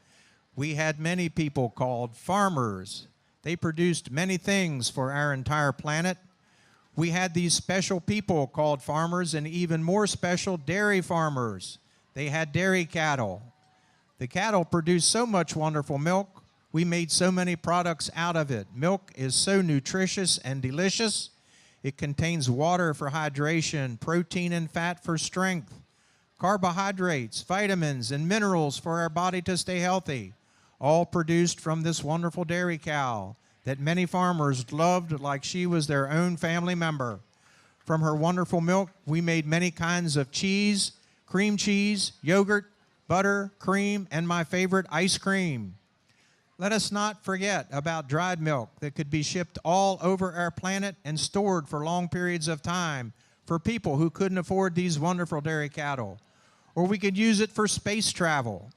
We had many people called farmers. They produced many things for our entire planet. We had these special people called farmers and even more special dairy farmers. They had dairy cattle. The cattle produced so much wonderful milk. We made so many products out of it. Milk is so nutritious and delicious. It contains water for hydration, protein and fat for strength, carbohydrates, vitamins, and minerals for our body to stay healthy, all produced from this wonderful dairy cow that many farmers loved like she was their own family member. From her wonderful milk, we made many kinds of cheese, cream cheese, yogurt, butter, cream, and my favorite, ice cream. Let us not forget about dried milk that could be shipped all over our planet and stored for long periods of time for people who couldn't afford these wonderful dairy cattle. Or we could use it for space travel.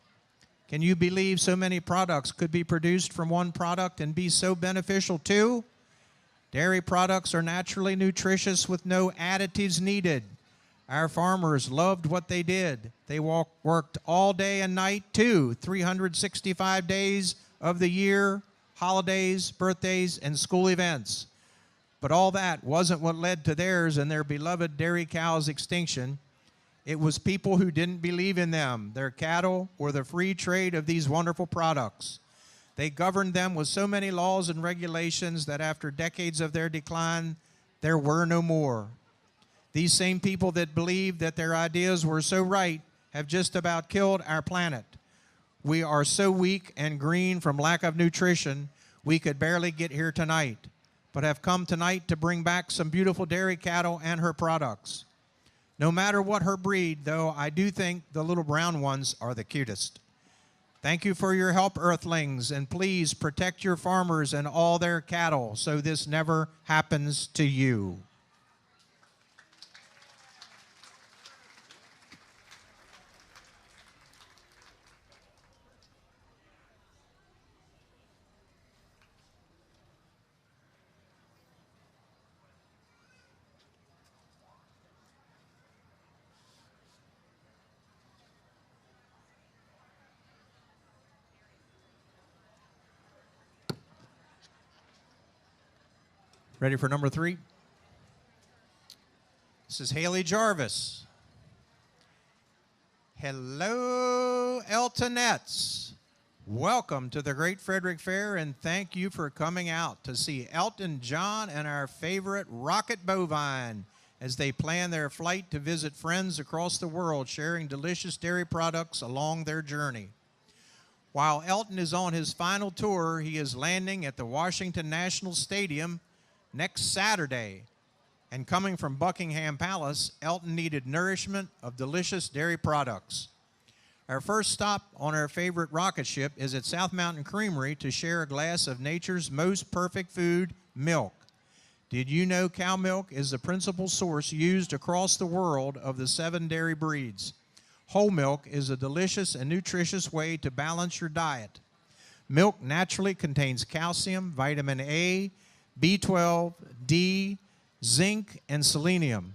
Can you believe so many products could be produced from one product and be so beneficial too? Dairy products are naturally nutritious with no additives needed. Our farmers loved what they did. They worked all day and night too, 365 days of the year, holidays, birthdays, and school events. But all that wasn't what led to theirs and their beloved dairy cows' extinction. It was people who didn't believe in them, their cattle, or the free trade of these wonderful products. They governed them with so many laws and regulations that after decades of their decline, there were no more. These same people that believed that their ideas were so right have just about killed our planet. We are so weak and green from lack of nutrition, we could barely get here tonight, but have come tonight to bring back some beautiful dairy cattle and her products. No matter what her breed, though, I do think the little brown ones are the cutest. Thank you for your help, Earthlings, and please protect your farmers and all their cattle so this never happens to you. Ready for number 3? This is Hayley Jarvis. Hello, Eltonettes. Welcome to the Great Frederick Fair, and thank you for coming out to see Elton John and our favorite Rocket Bovine as they plan their flight to visit friends across the world, sharing delicious dairy products along their journey. While Elton is on his final tour, he is landing at the Washington National Stadium next Saturday. And coming from Buckingham Palace, Elton needed nourishment of delicious dairy products. Our first stop on our favorite rocket ship is at South Mountain Creamery to share a glass of nature's most perfect food, milk. Did you know cow milk is the principal source used across the world of the 7 dairy breeds? Whole milk is a delicious and nutritious way to balance your diet. Milk naturally contains calcium, vitamin A, B12, D, zinc, and selenium.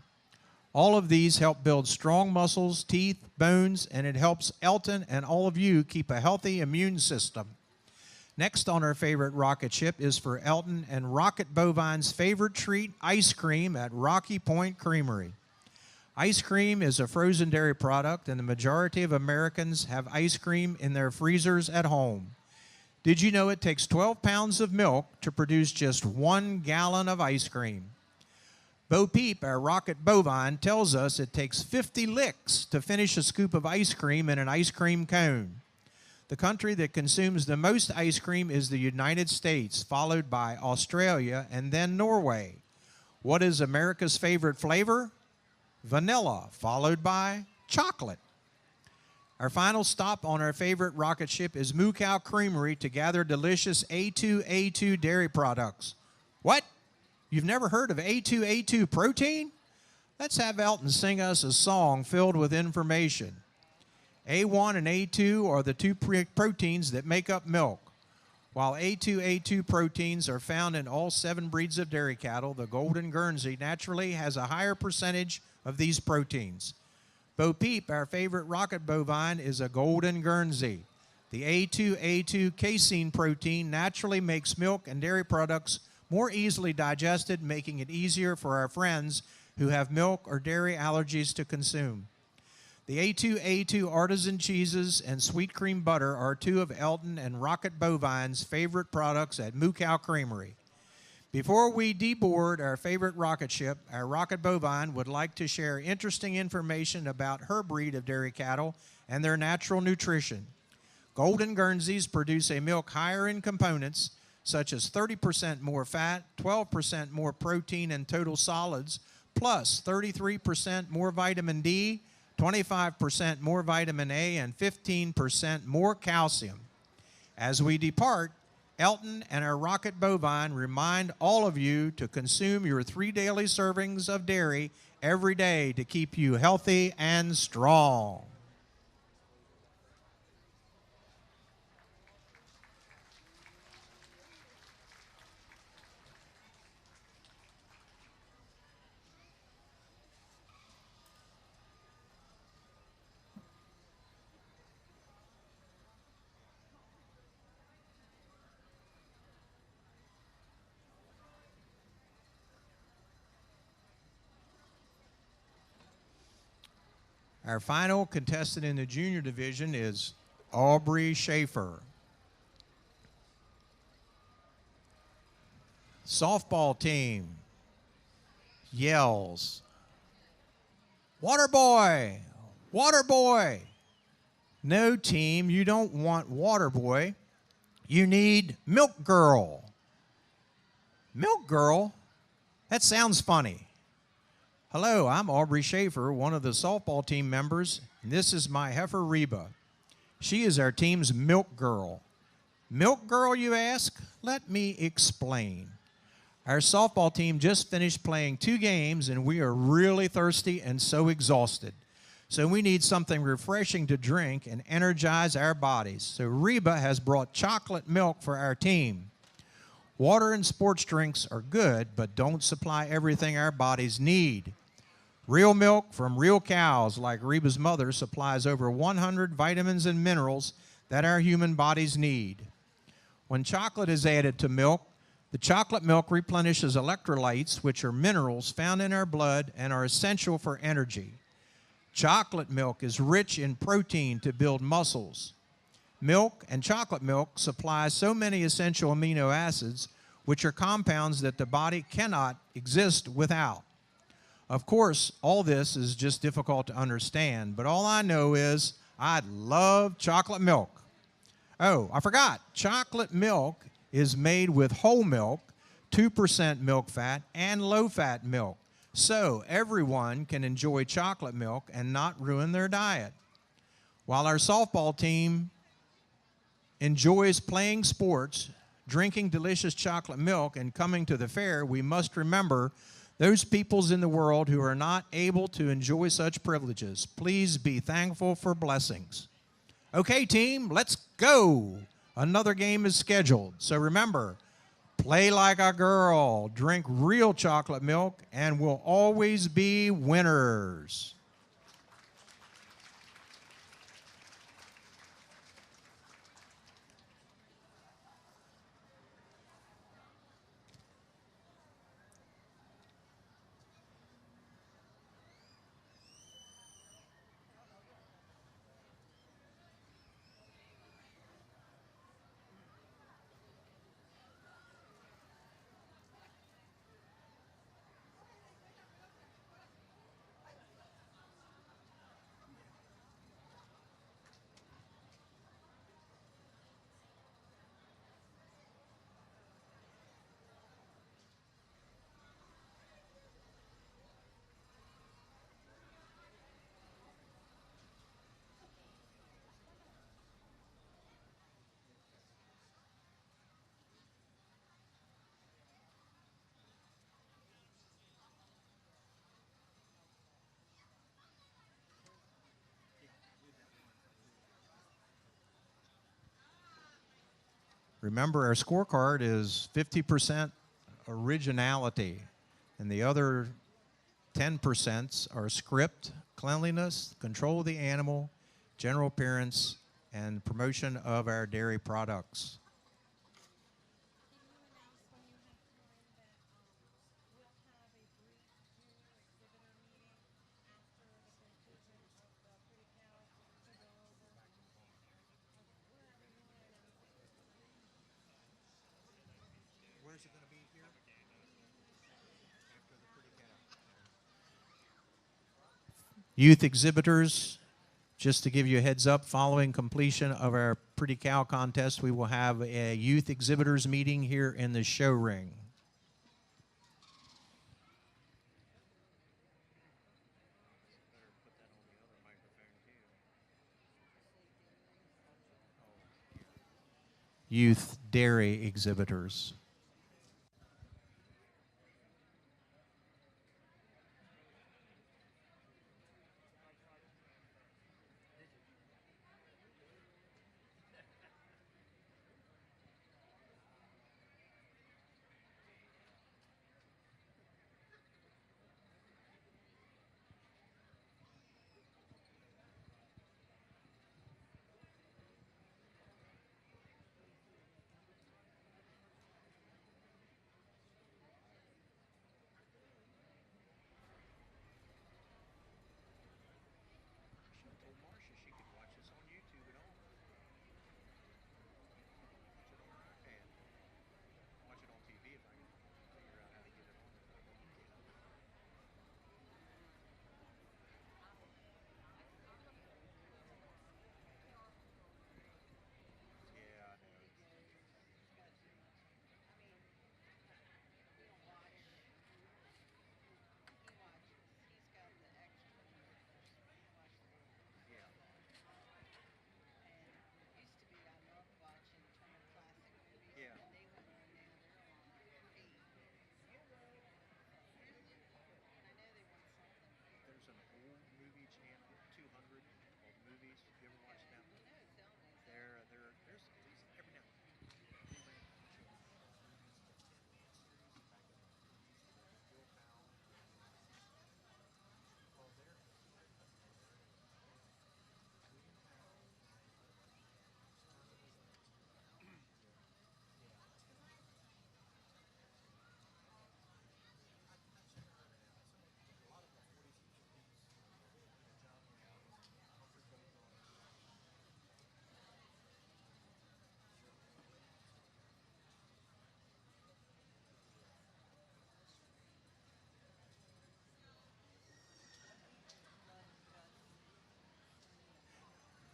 All of these help build strong muscles, teeth, bones, and it helps Elton and all of you keep a healthy immune system. Next on our favorite rocket ship is for Elton and Rocket Bovine's favorite treat, ice cream at Rocky Point Creamery. Ice cream is a frozen dairy product, and the majority of Americans have ice cream in their freezers at home. Did you know it takes 12 pounds of milk to produce just 1 gallon of ice cream? Bo Peep, our Rocket Bovine, tells us it takes 50 licks to finish a scoop of ice cream in an ice cream cone. The country that consumes the most ice cream is the United States, followed by Australia and then Norway. What is America's favorite flavor? Vanilla, followed by chocolate. Our final stop on our favorite rocket ship is Moo Cow Creamery to gather delicious A2A2 dairy products. What? You've never heard of A2A2 protein? Let's have Elton sing us a song filled with information. A1 and A2 are the 2 proteins that make up milk. While A2A2 proteins are found in all 7 breeds of dairy cattle, the Golden Guernsey naturally has a higher percentage of these proteins. Bo Peep, our favorite rocket bovine, is a Golden Guernsey. The A2A2 casein protein naturally makes milk and dairy products more easily digested, making it easier for our friends who have milk or dairy allergies to consume. The A2A2 artisan cheeses and sweet cream butter are 2 of Elton and Rocket Bovine's favorite products at Moo Cow Creamery. Before we deboard our favorite rocket ship, our Rocket Bovine would like to share interesting information about her breed of dairy cattle and their natural nutrition. Golden Guernseys produce a milk higher in components, such as 30% more fat, 12% more protein and total solids, plus 33% more vitamin D, 25% more vitamin A, and 15% more calcium. As we depart, Elton and our Rocket Bovine remind all of you to consume your 3 daily servings of dairy every day to keep you healthy and strong. Our final contestant in the junior division is Aubrey Schaefer. Softball team yells, "Water boy, water boy." No team, you don't want water boy. You need milk girl. Milk girl? That sounds funny. Hello, I'm Aubrey Schaefer, one of the softball team members, and this is my heifer, Reba. She is our team's milk girl. Milk girl, you ask? Let me explain. Our softball team just finished playing 2 games, and we are really thirsty and so exhausted. So we need something refreshing to drink and energize our bodies. So Reba has brought chocolate milk for our team. Water and sports drinks are good, but don't supply everything our bodies need. Real milk from real cows, like Reba's mother, supplies over 100 vitamins and minerals that our human bodies need. When chocolate is added to milk, The chocolate milk replenishes electrolytes, which are minerals found in our blood and are essential for energy. Chocolate milk is rich in protein to build muscles. Milk and chocolate milk supply so many essential amino acids, which are compounds that the body cannot exist without. Of course, all this is just difficult to understand, but all I know is I love chocolate milk. Oh, I forgot. Chocolate milk is made with whole milk, 2% milk fat, and low-fat milk. So everyone can enjoy chocolate milk and not ruin their diet. While our softball team enjoys playing sports, drinking delicious chocolate milk, and coming to the fair, we must remember those peoples in the world who are not able to enjoy such privileges. Please be thankful for blessings. Okay, team, let's go. Another game is scheduled. So remember, play like a girl, drink real chocolate milk, and we'll always be winners. Remember, our scorecard is 50% originality, and the other 10% are script, cleanliness, control of the animal, general appearance, and promotion of our dairy products. Where's it going to be here? After the pretty cow. Youth exhibitors, just to give you a heads up, following completion of our Pretty Cow contest, we will have a youth exhibitors meeting here in the show ring. Youth dairy exhibitors.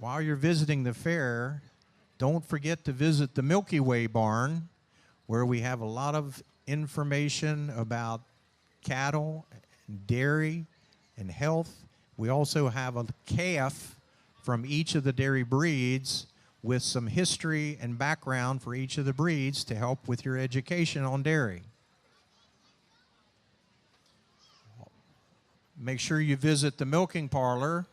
while you're visiting the fair, don't forget to visit the Milky Way barn, where we have a lot of information about cattle, dairy, and health. We also have a calf from each of the dairy breeds with some history and background for each of the breeds to help with your education on dairy. Make sure you visit the milking parlor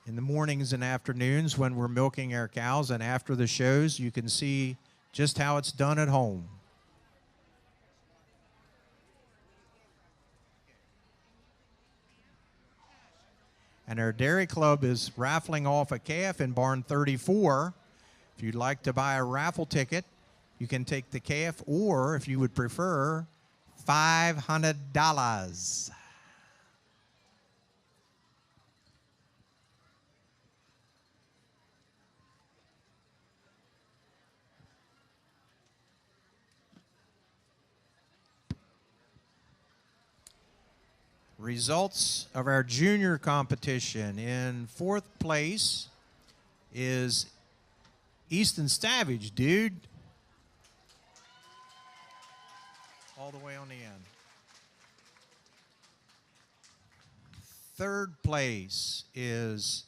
in the mornings and afternoons when we're milking our cows, and after the shows you can see just how it's done at home. And our dairy club is raffling off a calf in barn 34. If you'd like to buy a raffle ticket, you can take the calf, or if you would prefer, $500. Results of our junior competition. In 4th place is Easton Savage, dude. All the way on the end. 3rd place is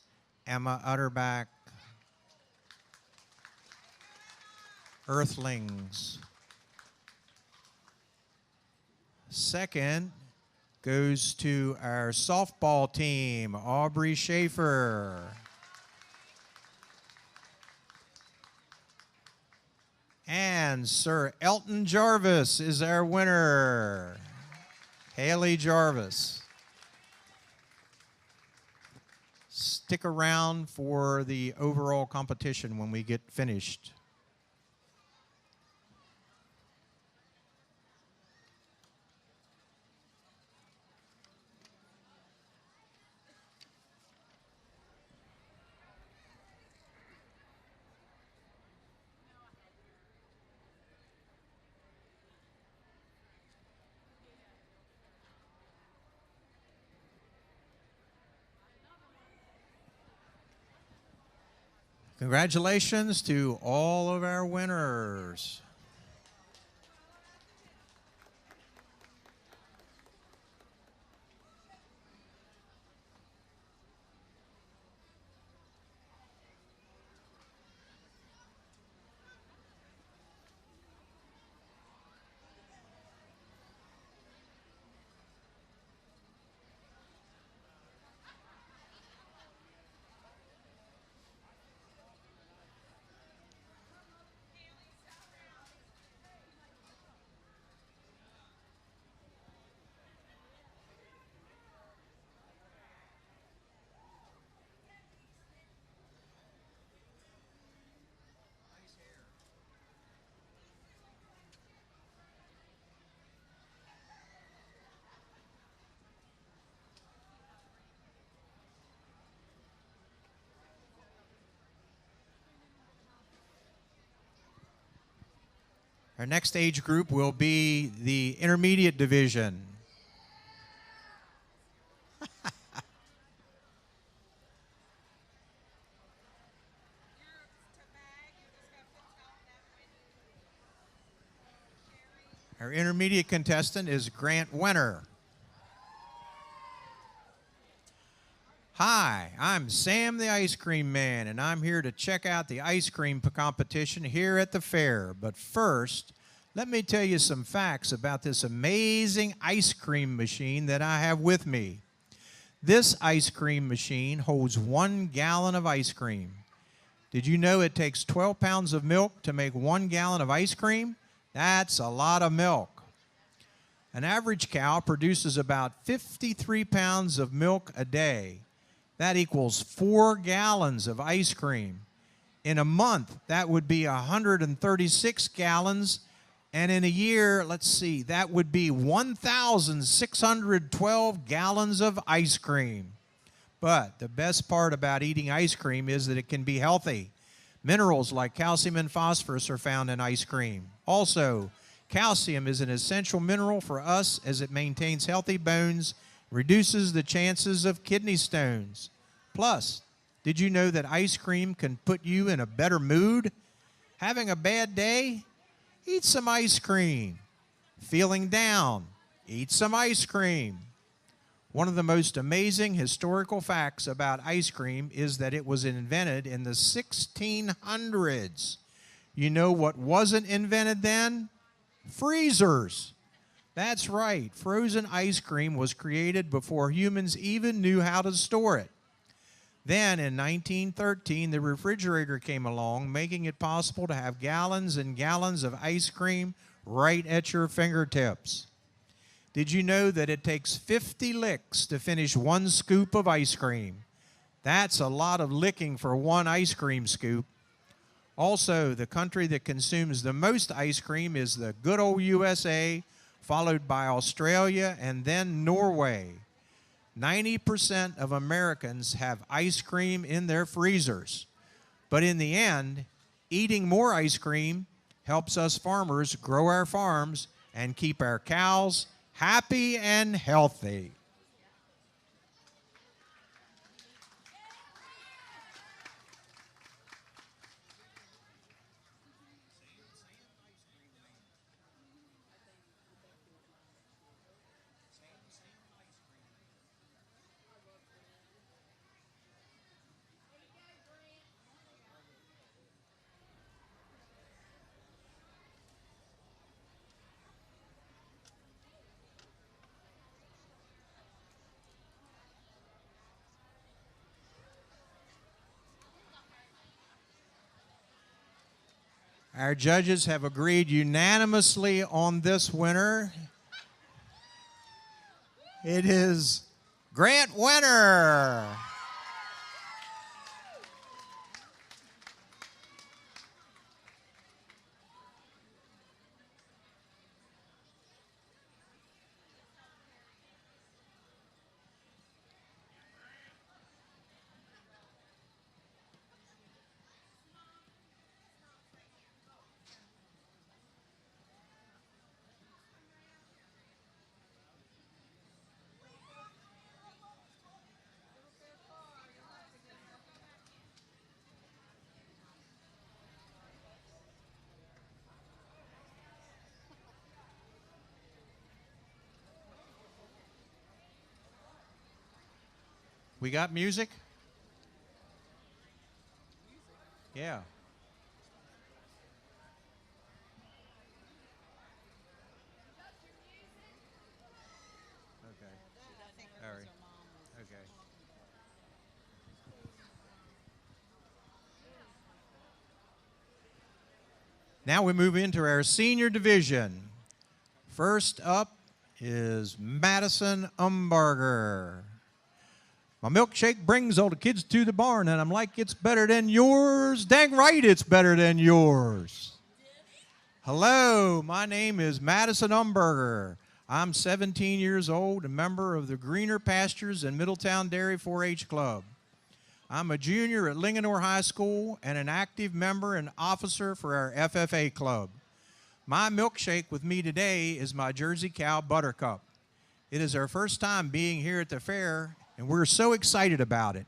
Emma Utterback, Earthlings. 2nd goes to our softball team, Aubrey Schaefer. And Sir Elton Jarvis is our winner. Hayley Jarvis. Stick around for the overall competition when we get finished. Congratulations to all of our winners. Our next age group will be the intermediate division. Our intermediate contestant is Grant Wenner. Hi, I'm Sam the Ice Cream Man, and I'm here to check out the ice cream competition here at the fair. But first, let me tell you some facts about this amazing ice cream machine that I have with me. This ice cream machine holds 1 gallon of ice cream. Did you know it takes 12 pounds of milk to make 1 gallon of ice cream? That's a lot of milk. An average cow produces about 53 pounds of milk a day. That equals 4 gallons of ice cream. In a month, that would be 136 gallons. And in a year, let's see, that would be 1,612 gallons of ice cream. But the best part about eating ice cream is that it can be healthy. Minerals like calcium and phosphorus are found in ice cream. Also, calcium is an essential mineral for us as it maintains healthy bones, reduces the chances of kidney stones. Plus, Did you know that ice cream can put you in a better mood? Having a bad day? Eat some ice cream. Feeling down? Eat some ice cream. One of the most amazing historical facts about ice cream is that it was invented in the 1600s. You know what wasn't invented then? Freezers. That's right. Frozen ice cream was created before humans even knew how to store it. Then in 1913, the refrigerator came along, making it possible to have gallons and gallons of ice cream right at your fingertips. Did you know that it takes 50 licks to finish one scoop of ice cream? That's a lot of licking for one ice cream scoop. Also, the country that consumes the most ice cream is the good old USA, followed by Australia and then Norway. 90% of Americans have ice cream in their freezers. But in the end, eating more ice cream helps us farmers grow our farms and keep our cows happy and healthy. Our judges have agreed unanimously on this winner. It is Grant Winter. We got music? Yeah. Okay. All right. Okay. Now we move into our senior division. First up is Madison Umberger. My milkshake brings all the kids to the barn, and I'm like, it's better than yours. Dang right it's better than yours. Hello, my name is Madison Umberger. I'm 17 years old, a member of the Greener Pastures and Middletown Dairy 4-H Club. I'm a junior at Linganore High School and an active member and officer for our FFA club. My milkshake with me today is my Jersey Cow Buttercup. It is our first time being here at the fair, and we're so excited about it.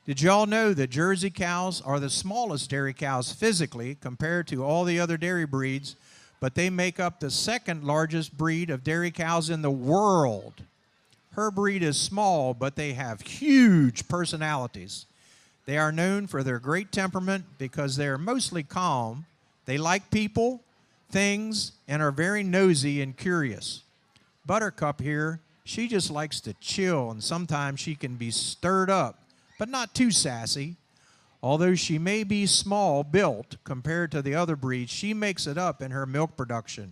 Did y'all know that Jersey cows are the smallest dairy cows physically compared to all the other dairy breeds, but they make up the second largest breed of dairy cows in the world? Her breed is small, but they have huge personalities. They are known for their great temperament because they are mostly calm. They like people, things, and are very nosy and curious. Buttercup here, she just likes to chill, and sometimes she can be stirred up, but not too sassy. Although she may be small built compared to the other breeds, she makes it up in her milk production.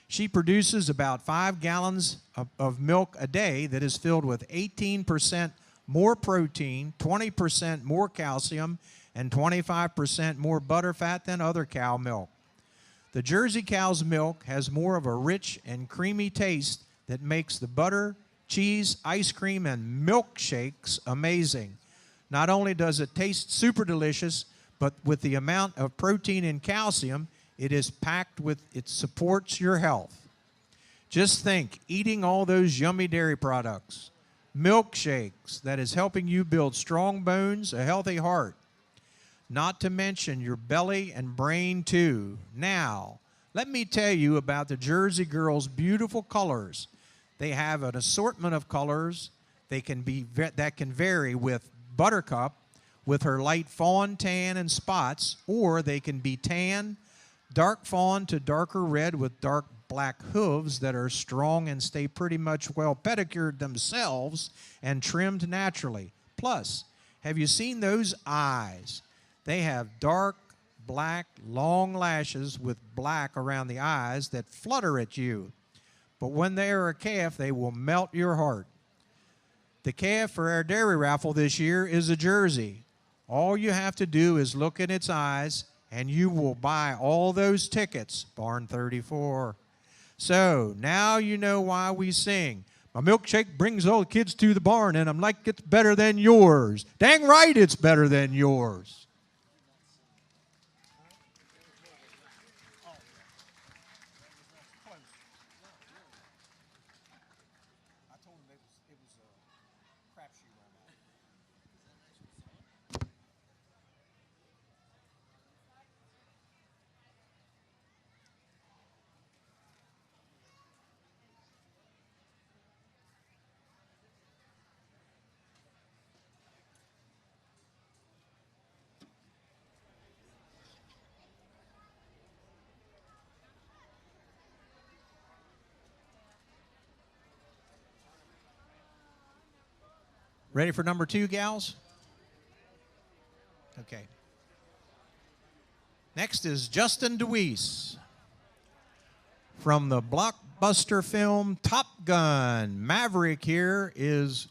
She produces about 5 gallons of milk a day that is filled with 18% more protein, 20% more calcium, and 25% more butterfat than other cow milk. The Jersey cow's milk has more of a rich and creamy taste that makes the butter, cheese, ice cream, and milkshakes amazing. Not only does it taste super delicious, but with the amount of protein and calcium it is packed with, it supports your health. Just think, eating all those yummy dairy products. milkshakes that is helping you build strong bones, a healthy heart, not to mention your belly and brain too. Now, let me tell you about the Jersey Girls' beautiful colors. They have an assortment of colors. That can vary with Buttercup, with her light fawn, tan, and spots, or they can be tan, dark fawn to darker red with dark black hooves that are strong and stay pretty much well pedicured themselves and trimmed naturally. Plus, have you seen those eyes? They have dark, black, long lashes with black around the eyes that flutter at you. But when they are a calf, they will melt your heart. The calf for our dairy raffle this year is a Jersey. All you have to do is look in its eyes, and you will buy all those tickets, Barn 34. So, now you know why we sing. My milkshake brings all the kids to the barn, and I'm like, it's better than yours. Dang right it's better than yours. Ready for number 2, gals? Okay. Next is Justin DeWeese. From the blockbuster film Top Gun, Maverick here is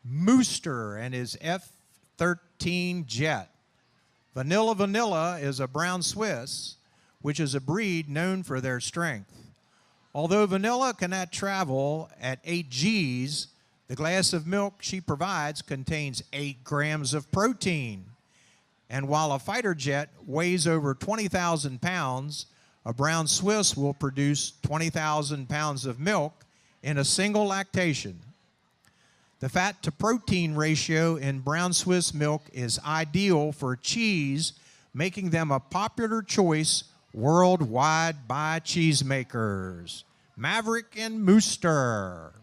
Mooster and his F-13 jet. Vanilla is a brown Swiss, which is a breed known for their strength. Although Vanilla cannot travel at 8 Gs, the glass of milk she provides contains 8 grams of protein. And while a fighter jet weighs over 20,000 pounds, a brown Swiss will produce 20,000 pounds of milk in a single lactation. The fat to protein ratio in brown Swiss milk is ideal for cheese, making them a popular choice worldwide by cheesemakers. Maverick and Mooster.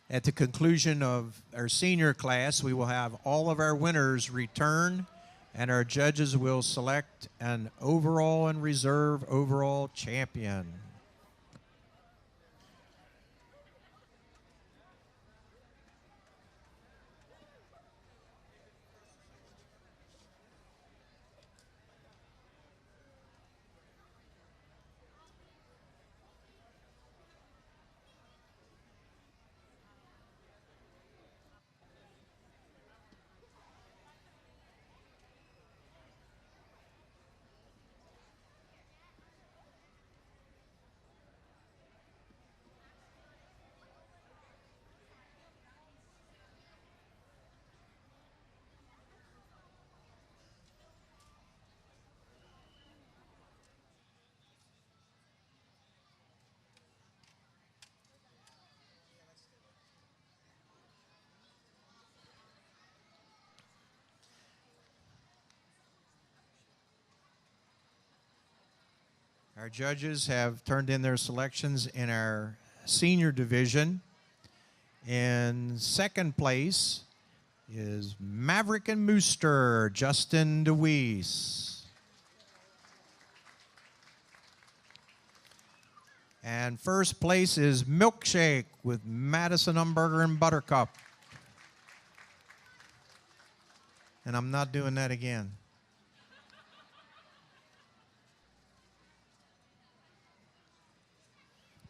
At the conclusion of our senior class, we will have all of our winners return, and our judges will select an overall and reserve overall champion. Our judges have turned in their selections in our senior division. In second place is Maverick and Mooster, Justin DeWeese. And first place is Milkshake with Madison Umberger and Buttercup. And I'm not doing that again.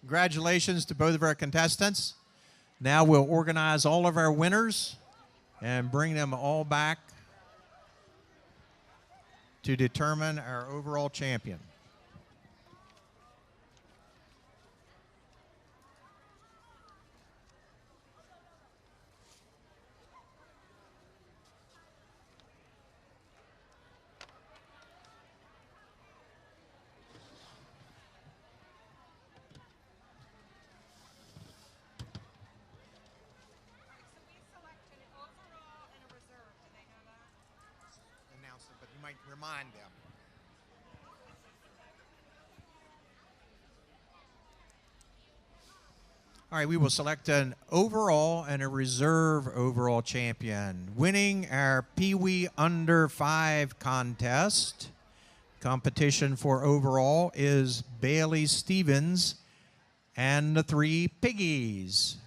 Congratulations to both of our contestants. Now we'll organize all of our winners and bring them all back to determine our overall champion. But you might remind them. All right, we will select an overall and a reserve overall champion. Winning our Pee Wee Under 5 contest, competition for overall is Bailey Stevens and the Three Piggies.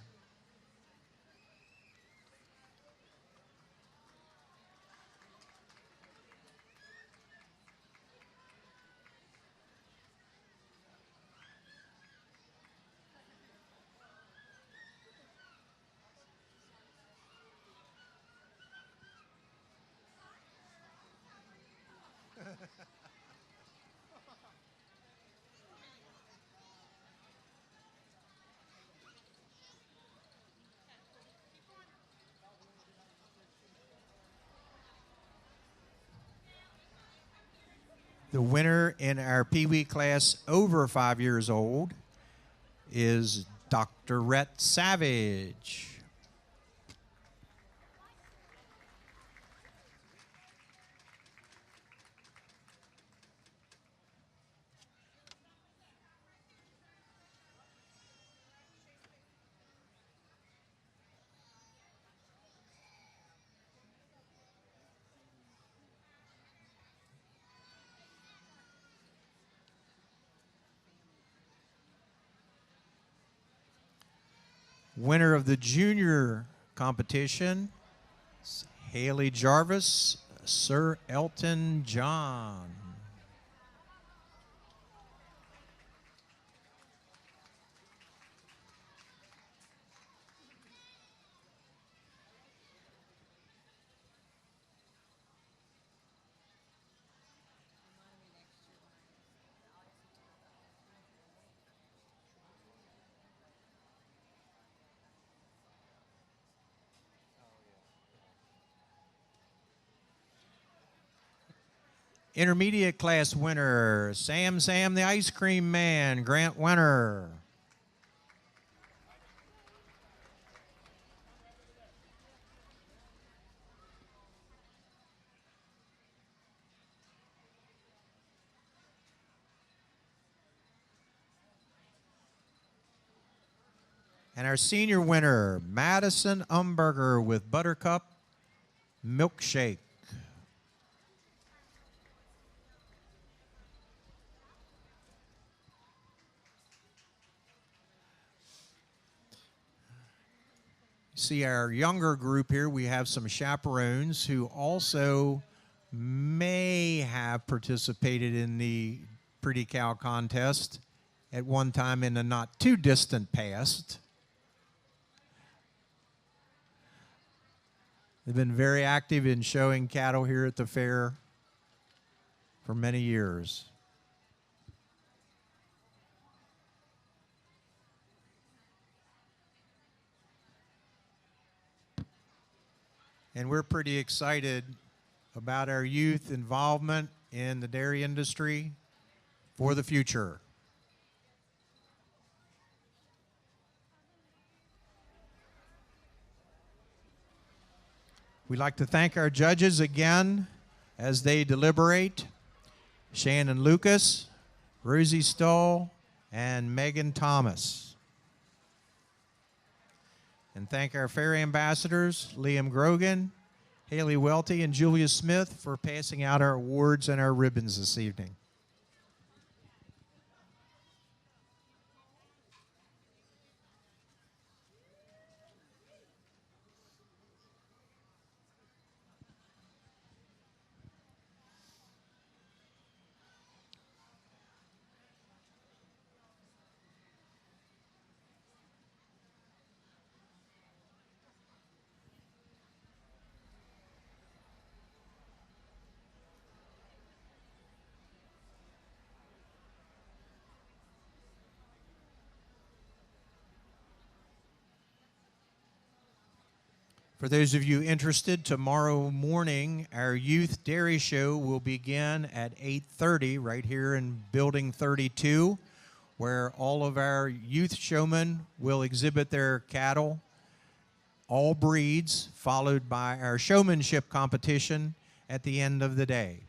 The winner in our Pee Wee class over 5 years old is Dr. Rhett Savage. Winner of the junior competition is Hayley Jarvis, Sir Elton John. Intermediate class winner, Sam the Ice Cream Man, Grant Winter. And our senior winner, Madison Umberger with Buttercup Milkshake. See our younger group here, we have some chaperones who also may have participated in the Pretty Cow contest at one time in the not too distant past. They've been very active in showing cattle here at the fair for many years. And we're pretty excited about our youth involvement in the dairy industry for the future. We'd like to thank our judges again as they deliberate. Shannon Lucas, Rosie Stoll, and Megan Thomas. And thank our fair ambassadors, Liam Grogan, Haley Welty, and Julia Smith for passing out our awards and our ribbons this evening. For those of you interested, tomorrow morning our youth dairy show will begin at 8:30 right here in Building 32, where all of our youth showmen will exhibit their cattle, all breeds, followed by our showmanship competition at the end of the day.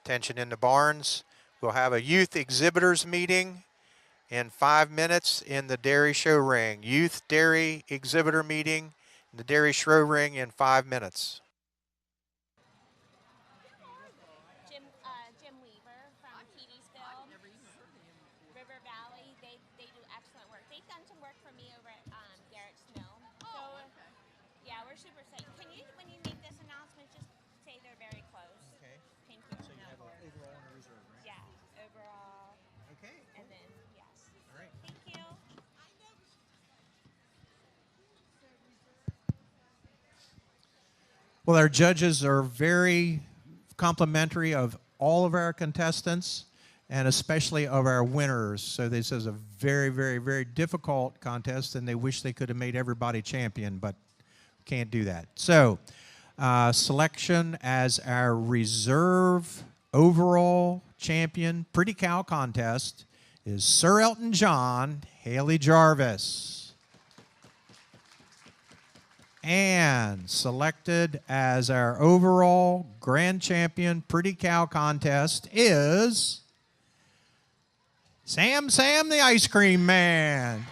Attention in the barns. We'll have a youth exhibitors meeting in 5 minutes in the dairy show ring. Youth dairy exhibitor meeting in the dairy show ring in 5 minutes. Jim Weaver from Keedysville, River Valley. They do excellent work. They've done some work for me over at Garrett's Mill. So, yeah, we're super excited. Can you, when you make this announcement, just say they're very close? Okay. Thank you. So you have an overall and a reserve, right? Yeah, overall. Okay. And then, yes. All right. Thank you. Well, our judges are very complimentary of all of our contestants and especially of our winners. So this is a very, very, very difficult contest, and they wish they could have made everybody champion, but can't do that. So selection as our reserve overall champion Pretty Cow contest is Sir Elton John, Hayley Jarvis. And selected as our overall grand champion Pretty Cow contest is Sam the Ice Cream Man.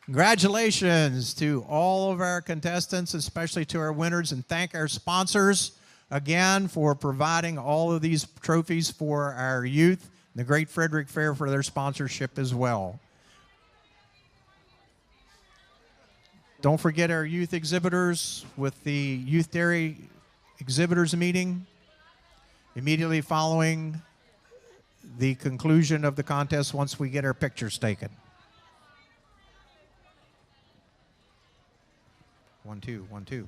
Congratulations to all of our contestants, especially to our winners, and thank our sponsors again for providing all of these trophies for our youth. The Great Frederick Fair for their sponsorship as well. Don't forget our youth exhibitors with the Youth Dairy Exhibitors meeting immediately following the conclusion of the contest once we get our pictures taken. 1, 2, 1, 2.